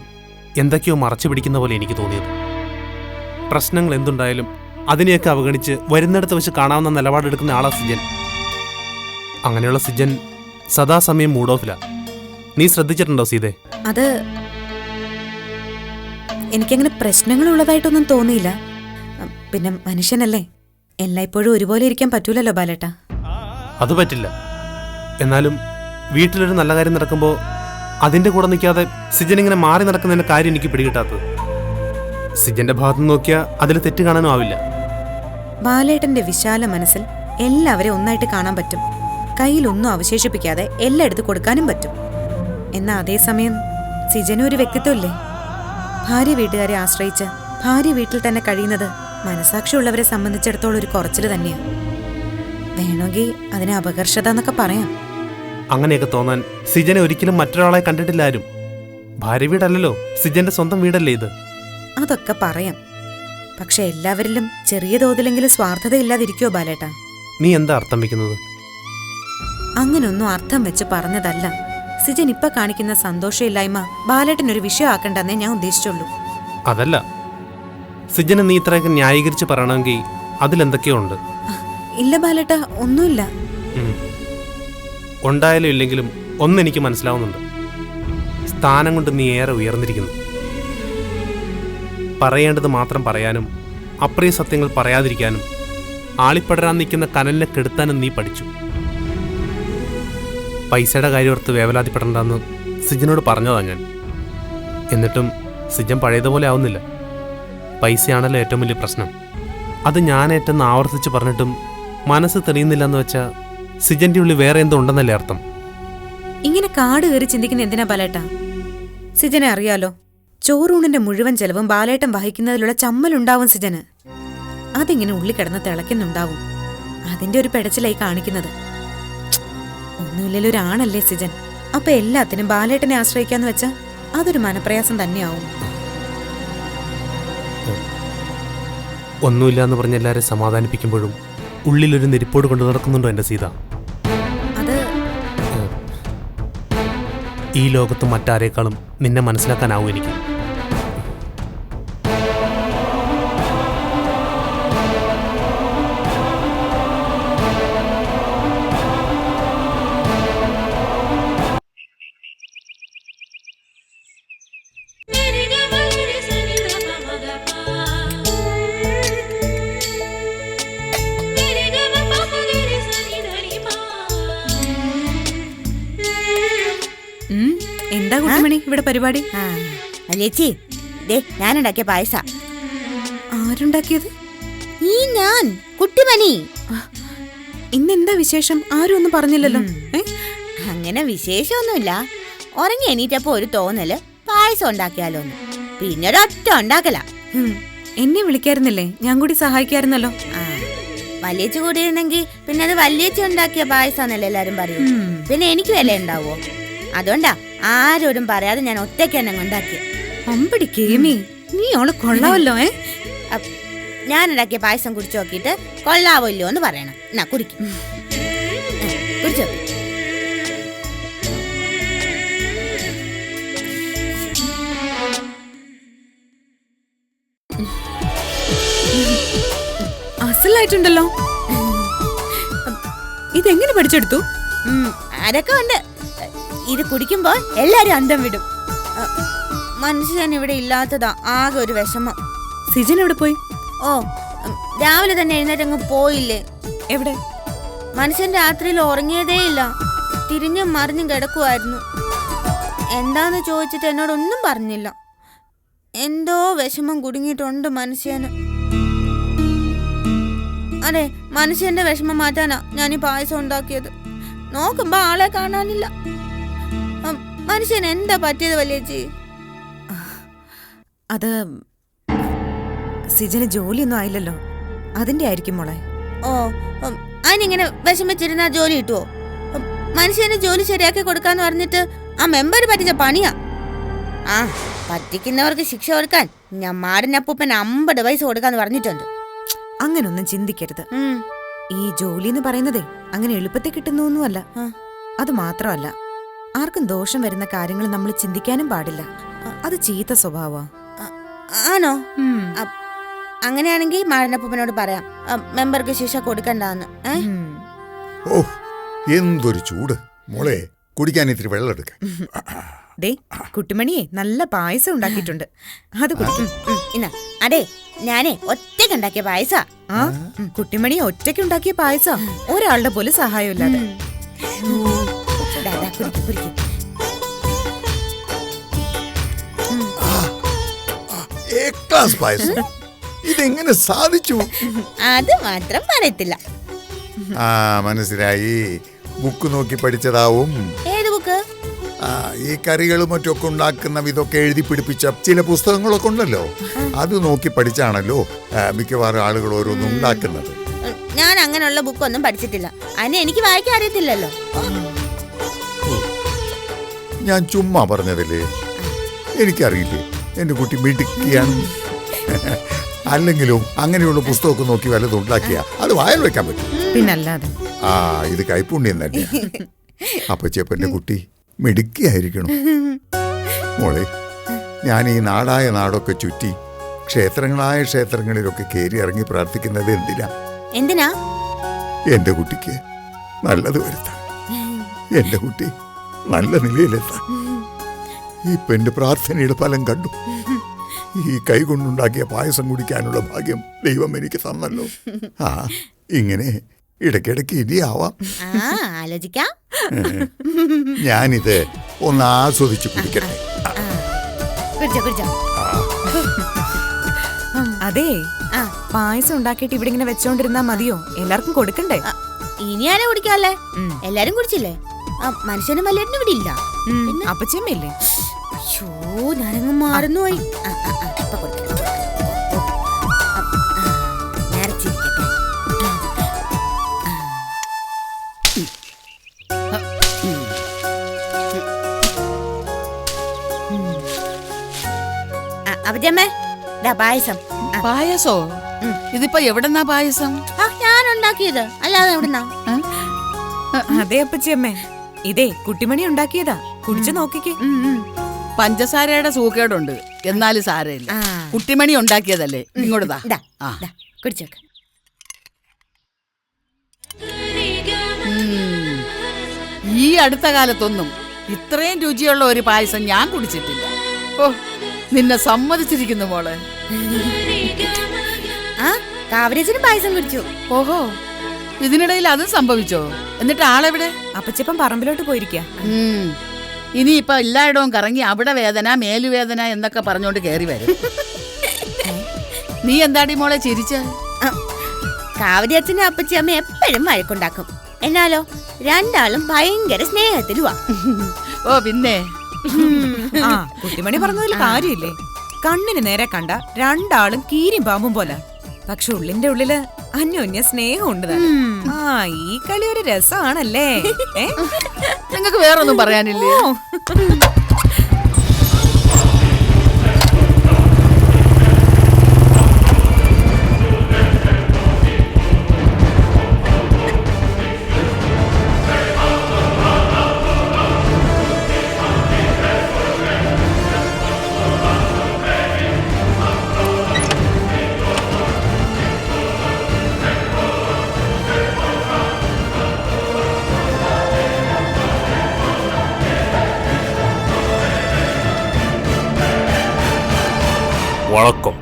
എന്തൊക്കെയോ മറച്ചു പിടിക്കുന്ന പോലെ എനിക്ക് തോന്നിയത്. പ്രശ്നങ്ങൾ എന്തുണ്ടായാലും അതിനെയൊക്കെ അവഗണിച്ച് വരുന്നിടത്ത് വെച്ച് കാണാവുന്ന നിലപാടെടുക്കുന്ന ആളാ സിജൻ. അങ്ങനെയുള്ള സിജൻ സദാസമയം മൂഡ് ഓഫില. നീ ശ്രദ്ധിച്ചിട്ടുണ്ടോ സീതേ? അത് എനിക്കങ്ങനെ പ്രശ്നങ്ങളുള്ളതായിട്ടൊന്നും തോന്നിയില്ല. പിന്നെ മനുഷ്യനല്ലേ, എല്ലായ്പ്പോഴും ഒരുപോലെ ഇരിക്കാൻ പറ്റൂലല്ലോ ബാലേട്ടാ. അത് പറ്റില്ല. എന്നാലും വീട്ടിലൊരു നല്ല കാര്യം നടക്കുമ്പോൾ അതിൻ്റെ കൂടെ നിൽക്കാതെ സിജൻ ഇങ്ങനെ മാറി നടക്കുന്നതിൻ്റെ കാര്യം എനിക്ക് പിടികിട്ടാത്തത്. സിജന്റെ ഭാഗത്ത് നിന്ന് നോക്കിയാൽ അതിൽ തെറ്റ് കാണാനും ആവില്ല. ബാലേട്ടന്റെ വിശാല മനസ്സിൽ എല്ലാവരെയും ഒന്നായിട്ട് കാണാൻ പറ്റും. കയ്യിലൊന്നും അവശേഷിപ്പിക്കാതെ എല്ലാം എടുത്ത് കൊടുക്കാനും പറ്റും. എന്നാൽ അതേസമയം സിജനും ഒരു വ്യക്തിത്വമില്ലേ? ഭാര്യ വീട്ടുകാരെ ആശ്രയിച്ച് ഭാര്യ വീട്ടിൽ തന്നെ കഴിയുന്നത് മനസാക്ഷിയുള്ളവരെ സംബന്ധിച്ചിടത്തോളം ഒരു കുറച്ചിൽ തന്നെയാണ്. വേണമെങ്കിൽ അതിനെ അപകർഷത എന്നൊക്കെ പറയാം. അങ്ങനെയൊക്കെ തോന്നാൻ സിജനെ ഒരിക്കലും മറ്റൊരാളെ കണ്ടിട്ടില്ല ആരും. ഭാര്യ വീടല്ലല്ലോ, സിജന്റെ സ്വന്തം വീടല്ലേ ഇത്. അതൊക്കെ പറയാം. പക്ഷെ എല്ലാവരിലും ചെറിയ തോതിലെങ്കിലും സ്വാർത്ഥതയില്ലാതിരിക്കോ ബാലേട്ടാ? നീ എന്താ അർത്ഥം വെക്കുന്നത്? അങ്ങനൊന്നും അർത്ഥം വെച്ച് പറഞ്ഞതല്ല. സിജൻ ഇപ്പൊ കാണിക്കുന്ന സന്തോഷമില്ലായ്മ ബാലേട്ടനൊരു വിഷയമാക്കണ്ടെന്നേ ഞാൻ ഉദ്ദേശിച്ചുള്ളൂ. അതല്ല, സിജനെ നീ ഇത്രയൊക്കെ ന്യായീകരിച്ച് പറയണമെങ്കിൽ അതിലെന്തൊക്കെയോ ഉണ്ട്. ഇല്ല ബാലേട്ടാ, ഒന്നുമില്ല. ഉണ്ടായാലും ഇല്ലെങ്കിലും ഒന്നെനിക്ക് മനസ്സിലാവുന്നുണ്ട്. സ്ഥാനം കൊണ്ട് നീ ഏറെ ഉയർന്നിരിക്കുന്നു. പറയേണ്ടത് മാത്രം പറയാനും അപ്രിയ സത്യങ്ങൾ പറയാതിരിക്കാനും ആളിപ്പടരാൻ നിൽക്കുന്ന കനലിനെ കെടുത്താനും നീ പഠിച്ചു. പൈസയുടെ കാര്യമോർത്ത് വേവലാതിപ്പെടണ്ടെന്ന് സിജനോട് പറഞ്ഞതാ ഞാൻ. എന്നിട്ടും സിജൻ പഴയതുപോലെ ആവുന്നില്ല. പൈസയാണല്ലോ ഏറ്റവും വലിയ പ്രശ്നം. അത് ഞാനേറ്റെന്ന് ആവർത്തിച്ച് പറഞ്ഞിട്ടും മനസ്സ് തെളിയുന്നില്ലെന്ന് വെച്ചാൽ സിജന്റെ ഉള്ളിൽ വേറെ എന്തോ ഉണ്ടെന്നല്ലേ അർത്ഥം. ഇങ്ങനെ കാട് കയറി ചിന്തിക്കുന്ന എന്തിനാ ബാലേട്ട? സിജനെ അറിയാലോ, ചോറൂണിന്റെ മുഴുവൻ ചെലവും ബാലേട്ടൻ വഹിക്കുന്നതിലുള്ള ചമ്മലുണ്ടാവും സിജന്. അതിങ്ങനെ ഉള്ളി കിടന്ന് തിളയ്ക്കുന്നുണ്ടാവും. അതിന്റെ ഒരു പെടച്ചിലായി കാണിക്കുന്നത്. ഒന്നുമില്ലല്ലോ, ഒരാണല്ലേ സിജൻ. അപ്പൊ എല്ലാത്തിനും ബാലേട്ടനെ ആശ്രയിക്കാന്ന് വെച്ചാ അതൊരു മനപ്രയാസം തന്നെയാവും. ഒന്നുമില്ല എന്ന് പറഞ്ഞ് എല്ലാവരെയും സമാധാനിപ്പിക്കുമ്പോഴും ഉള്ളിലൊരു നെരിപ്പോട് കൊണ്ടു നടക്കുന്നുണ്ടോ എൻ്റെ സീത? അത് ഈ ലോകത്ത് മറ്റാരേക്കാളും നിന്നെ മനസ്സിലാക്കാനാവും എനിക്ക്. എന്താ കുട്ടിമണി ഇവിടെ പരിപാടി? വല്യേച്ചി, ദേ ഞാനുണ്ടാക്കിയ പായസ. ആരുണ്ടാക്കിയത്? ഈ ഞാൻ കുട്ടിമണി. ഇന്നെന്താ വിശേഷം? ആരും ഒന്നും പറഞ്ഞില്ലല്ലോ. അങ്ങനെ വിശേഷമൊന്നുമില്ല. ഉറങ്ങി എണീറ്റപ്പോ ഒരു തോന്നല് പായസം ഉണ്ടാക്കിയാലോന്ന്. പിന്നെ ഒരൊറ്റ ഉണ്ടാക്കല. എന്നെ വിളിക്കായിരുന്നില്ലേ? ഞാൻ കൂടി സഹായിക്കായിരുന്നല്ലോ. വല്യേച്ചി കൂടി ഇരുന്നെങ്കിൽ പിന്നെ അത് വല്യേച്ചി ഉണ്ടാക്കിയ പായസാന്നല്ലേ എല്ലാരും പറയൂ. പിന്നെ എനിക്ക് വില ഉണ്ടാവോ? അതുകൊണ്ടാ ആരോടും പറയാതെ ഞാൻ ഒറ്റയ്ക്ക് തന്നെ ഉണ്ടാക്കിയ. അമ്പടി കേമി, നീ അവള് കൊള്ളാവല്ലോ. ഞാൻ ഉണ്ടാക്കിയ പായസം കുടിച്ചു നോക്കിയിട്ട് കൊള്ളാവോ ഇല്ലോ എന്ന് പറയണം. എന്നാ കുടിക്കും, കുടിച്ചോ. അസലായിട്ടുണ്ടല്ലോ. ഇതെങ്ങനെ പഠിച്ചെടുത്തു? അതൊക്കെ ഉണ്ട്. ഇത് കുടിക്കുമ്പോ എല്ലാരും അന്തം വിടും. മനുഷ്യൻ ഇവിടെ ഇല്ലാത്തതാ ആകെ ഒരു വിഷമം. സിജൻ എവിടെ പോയി? ഓ, രാവിലെ തന്നെ എഴുന്നേറ്റങ്ങ് പോയില്ലേ. എവിടെ? മനുഷ്യൻ രാത്രിയിൽ ഉറങ്ങിയതേ ഇല്ല. തിരിഞ്ഞും മറിഞ്ഞും കിടക്കുമായിരുന്നു. എന്താന്ന് ചോദിച്ചിട്ട് എന്നോടൊന്നും പറഞ്ഞില്ല. എന്തോ വിഷമം കുടുങ്ങിയിട്ടുണ്ട് മനുഷ്യന്. അതെ, മനുഷ്യന്റെ വിഷമം മാറ്റാനാ ഞാൻ ഈ പായസം ഉണ്ടാക്കിയത്. നോക്കുമ്പോ ആളെ കാണാനില്ല. മനുഷ്യൻ എന്താ പറ്റിയത് വല്യേച്ചി? അത് സിജന് ജോലിയൊന്നും ആയില്ലല്ലോ, അതിന്റെ ആയിരിക്കും മോളെ. ഓ, അതിനിങ്ങനെ വിഷമിച്ചിരുന്നാ ജോലി കിട്ടുവോ? മനുഷ്യന് ജോലി ശരിയാക്കി കൊടുക്കാന്ന് പറഞ്ഞിട്ട് ആ മെമ്പർ പറ്റിച്ച പണിയാ. ആ, പറ്റിക്കുന്നവർക്ക് ശിക്ഷ കൊടുക്കാൻ ഞാൻ മാടിനപ്പൂപ്പൻ 50 പൈസ കൊടുക്കാന്ന് പറഞ്ഞിട്ടുണ്ട്. അങ്ങനൊന്നും ചിന്തിക്കരുത്. ഈ ജോലി എന്ന് പറയുന്നതേ അങ്ങനെ എളുപ്പത്തിൽ കിട്ടുന്നൊന്നുമല്ല. അത് മാത്രമല്ല, ആർക്കും ദോഷം വരുന്ന കാര്യങ്ങൾ നമ്മൾ ചിന്തിക്കാനും പാടില്ല. അത് ചീത്ത സ്വഭാവ. ആണോ? അങ്ങനെയാണെങ്കിൽ മാടനപ്പൂപ്പനോട് പറയാം മെമ്പർക്ക് ശിക്ഷ കൊടുക്കണ്ടെന്ന്. ഓ, എന്തൊരു ചൂട് മോളെ. കുടിക്കാൻ ഇത്തിരി വെള്ളം എടുക്കാം. ദേ കുട്ടിമണിയെ നല്ല പായസം ഉണ്ടാക്കിയിട്ടുണ്ട്, അത് കുടിക്കും. അതെ, ഞാനേ ഒറ്റയ്ക്ക് ഉണ്ടാക്കിയ പായസ. ആ, കുട്ടിമണിയെ ഒറ്റയ്ക്ക് ഉണ്ടാക്കിയ പായസ, ഒരാളുടെ പോലും സഹായം ഇല്ലാതെ. പായസം ഇതെങ്ങനെ സാധിച്ചു? അത് മാത്രം പറയത്തില്ല. ആ, മനസ്സിലായി. ബുക്ക് നോക്കി പഠിച്ചതാവും. ഏത് ബുക്ക്? ഈ കറികളും മറ്റൊക്കെ ഉണ്ടാക്കുന്ന വിധമൊക്കെ എഴുതി പിടിപ്പിച്ച ചില പുസ്തകങ്ങളൊക്കെ ഉണ്ടല്ലോ, അത് നോക്കി പഠിച്ചാണല്ലോ മിക്കവാറും ആളുകൾ ഓരോന്നും ഉണ്ടാക്കുന്നത്. ഞാൻ അങ്ങനെയുള്ള ബുക്കൊന്നും പഠിച്ചിട്ടില്ല. അതിനെ എനിക്ക് വായിക്കാൻ അറിയത്തില്ലല്ലോ. ഞാൻ ചുമ്മാ പറഞ്ഞതല്ലേ, എനിക്കറിയില്ലേ എന്റെ കുട്ടി മിടുക്കിയാണ്. അല്ലെങ്കിലും അങ്ങനെയുള്ള പുസ്തകമൊക്കെ നോക്കി വല്ലതും ഉണ്ടാക്കിയ അത് വായിൽ വെക്കാൻ പറ്റും. പിന്നല്ലാതെ. ആ, ഇത് കൈപ്പുണ്യം തന്നെ. അപ്പച്ചേപ്പന്റെ കുട്ടി മിടുക്കിയായിരിക്കണം. മോളെ, ഞാൻ ഈ നാടായ നാടൊക്കെ ചുറ്റി ക്ഷേത്രങ്ങളായ ക്ഷേത്രങ്ങളിലൊക്കെ കയറി ഇറങ്ങി പ്രാർത്ഥിക്കുന്നത് എന്തിനാ? എന്റെ കുട്ടിക്ക് നല്ലത് വരുത്താൻ, എന്റെ കുട്ടി നല്ല നിലയിലെത്താൻ. ഇപ്പൊ എന്റെ പ്രാർത്ഥനയുടെ ഫലം കണ്ടു. ഈ കൈ കൊണ്ടുണ്ടാക്കിയ പായസം കുടിക്കാനുള്ള ഭാഗ്യം ദൈവം എനിക്ക് തന്നല്ലോ. ആ, ഇങ്ങനെ ഇടയ്ക്കിടയ്ക്ക് ഇനിയാവാം. ആലോചിക്കാം. ഞാനിത് ഒന്ന് ആസ്വദിച്ച് കുടിക്കട്ടെ. കുടിച്ചോ കുടിച്ചോ. അതെ, പായസം ഉണ്ടാക്കിയിട്ട് ഇവിടെ ഇങ്ങനെ വെച്ചോണ്ടിരുന്നാ മതിയോ? എല്ലാവർക്കും കൊടുക്കണ്ടേ? ഇനി ആരെ കുടിക്കാല്ലേ? എല്ലാരും കുടിച്ചില്ലേ? മനുഷ്യനും മല്ലേട്ടനും ഇവിടെ ഇല്ല. അപ്പച്ചമ്മയില്ലേ? അയ്യോ, ഞാനങ്ങ് മറന്നുപോയി. അപ്പച്ചമ്മേ, പായസം. പായസോ? ഇതിപ്പോ എവിടെന്നാ പായസം? ഞാൻ ഉണ്ടാക്കിയത്, അല്ലാതെ എവിടുന്നാ? അതെ അപ്പച്ചമ്മേ, ഇതേ കുട്ടിമണി ഉണ്ടാക്കിയതാ. കുടിച്ചു നോക്കിക്കേ. പഞ്ചസാരയുടെ സൂക്കേടുണ്ട്, എന്നാലും സാരമില്ല. കുട്ടിമണി ഉണ്ടാക്കിയതല്ലേ, ഇങ്ങോട്ടാ. കുടിച്ചോക്ക്. ഈ അടുത്ത കാലത്തൊന്നും ഇത്രയും രുചിയുള്ള ഒരു പായസം ഞാൻ കുടിച്ചിട്ടില്ല. ഓ, നിന്നെ സമ്മതിച്ചിരിക്കുന്നു മോളെ. കാവരേച്ചനും പായസം കുടിച്ചു. ഓഹോ, ഇതിനിടയിൽ അതും സംഭവിച്ചോ? എന്നിട്ട് ആളെവിടെ? അപ്പച്ചപ്പൻ പറമ്പിലോട്ട് പോയിരിക്ക. ഇനിയിപ്പൊ എല്ലായിടവും കറങ്ങി അവിടെ വേദന മേലുവേദന എന്നൊക്കെ പറഞ്ഞോണ്ട് കേറി വരും. നീ എന്താടി മോളെ ചിരിച്ച? കാവരേച്ചനും അപ്പച്ചമ്മ എപ്പോഴും വഴക്കുണ്ടാക്കും. എന്നാലോ രണ്ടാളും ഭയങ്കര സ്നേഹത്തിലുവാ. ഓ പിന്നെ, കുട്ടിമണി പറഞ്ഞതിൽ കാര്യമില്ലേ? കണ്ണിന് നേരെ കണ്ട രണ്ടാളും കീരിയും പാമ്പും പോലെ, പക്ഷെ ഉള്ളിന്റെ ഉള്ളില് അന്യോന്യ സ്നേഹമുണ്ട്. ഈ കളി ഒരു രസമാണല്ലേ? നിങ്ങൾക്ക് വേറൊന്നും പറയാനില്ലേ? വഴക്കം.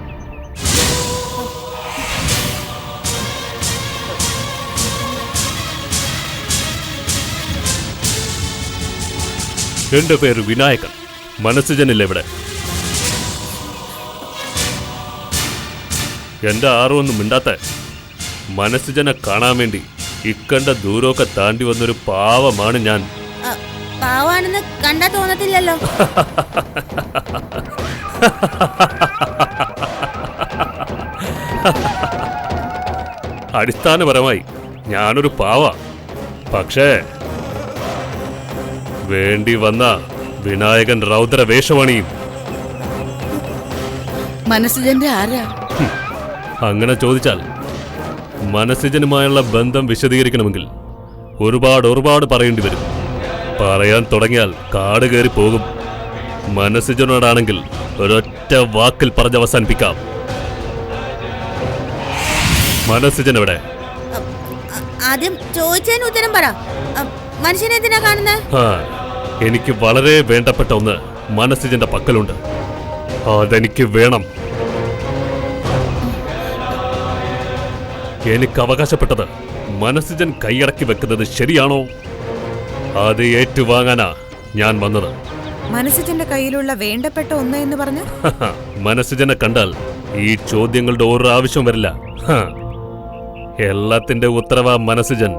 എന്റെ പേര് വിനായകൻ. മനസ്സുജനില്ല ഇവിടെ. എന്റെ ആറുമൊന്നും മിണ്ടാത്ത മനസ്സുജനെ കാണാൻ വേണ്ടി ഇക്കണ്ട ദൂരമൊക്കെ താണ്ടി വന്നൊരു പാവമാണ് ഞാൻ. പാവാണെന്ന് കണ്ടാ തോന്നത്തില്ലല്ലോ. അടിസ്ഥാനപരമായി ഞാനൊരു പാവ. പക്ഷേ വേണ്ടി വന്ന വിനായകൻ രൗദ്ര വേഷവാണിയും. മനസ്സുജന്റെ ആരാ? അങ്ങനെ ചോദിച്ചാൽ മനസ്സുജനുമായുള്ള ബന്ധം വിശദീകരിക്കണമെങ്കിൽ ഒരുപാട് പറയേണ്ടി വരും. പറയാൻ തുടങ്ങിയാൽ കാട് കയറി പോകും. മനസ്സുജനോടാണെങ്കിൽ ഒരൊറ്റ വാക്കിൽ പറഞ്ഞ് അവസാനിപ്പിക്കാം. മനസ്സുജൻ എവിടെ? ആദ്യം ചോദിച്ചതിന് ഉത്തരം പറ. മനുഷ്യനെ എന്തിനാ കാണുന്നത്? എനിക്ക് വളരെ വേണ്ടപ്പെട്ട ഒന്ന് മനസ്സുജന്റെ പക്കലുണ്ട്. അതെനിക്ക് വേണം. എനിക്ക് അവകാശപ്പെട്ടത് മനസ്സുജൻ കൈയടക്കി വെക്കുന്നത് ശരിയാണോ? അത് ഏറ്റുവാങ്ങാനാ ഞാൻ വന്നത്. മനസ്സുജന്റെ കയ്യിലുള്ള വേണ്ടപ്പെട്ട ഒന്ന് എന്ന് പറഞ്ഞു? മനസ്സുജനെ കണ്ടാൽ ഈ ചോദ്യങ്ങളുടെ ഒരു ആവശ്യം വരില്ല. എല്ലാത്തിന്റെ ഉത്തരവാ മനസ്സുജൻ.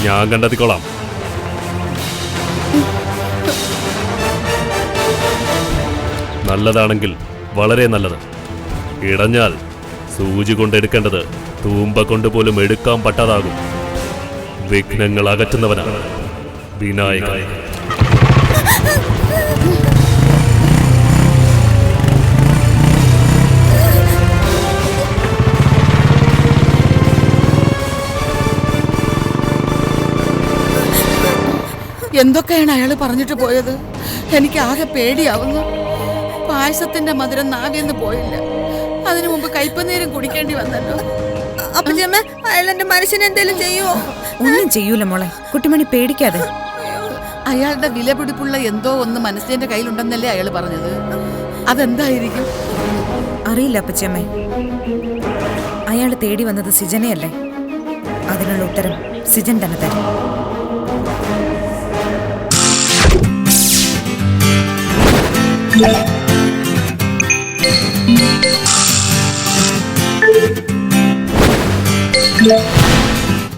ഞാൻ കണ്ടെത്തിക്കോളാം. നല്ലതാണെങ്കിൽ വളരെ നല്ലത്. ഇടഞ്ഞാൽ സൂചി കൊണ്ടെടുക്കേണ്ടത് തൂമ്പ കൊണ്ടുപോലും എടുക്കാൻ പറ്റാതാകും. വിഘ്നങ്ങൾ അകറ്റുന്നവനാണ് വിനായകൻ. എന്തൊക്കെയാണ് അയാള് പറഞ്ഞിട്ട് പോയത്? എനിക്ക് ആകെ പേടിയാവുന്നു. പായസത്തിന്റെ മധുരം നാവിന്ന് പോയില്ല. അതിനു മുമ്പ് കയ്പനീരും കുടിക്കേണ്ടി വന്നല്ലോ. അപ്പച്ചമ്മ, അയാൾ എന്റെ മനുഷ്യനെ എന്തെങ്കിലും ചെയ്യുമോ? ഒന്നും ചെയ്യൂല മോളെ. കുട്ടിമണി പേടിക്കാതെ. അയാളുടെ വിലപിടിപ്പുള്ള എന്തോ ഒന്ന് മനസ്സിന്റെ കയ്യിലുണ്ടെന്നല്ലേ അയാൾ പറഞ്ഞത്. അതെന്തായിരിക്കും? അറിയില്ല അപ്പച്ചമ്മേ. അയാൾ തേടി വന്നത് സിജനെയല്ലേ? അതിനുള്ള ഉത്തരം സിജൻ തന്നെ തരും. Yeah.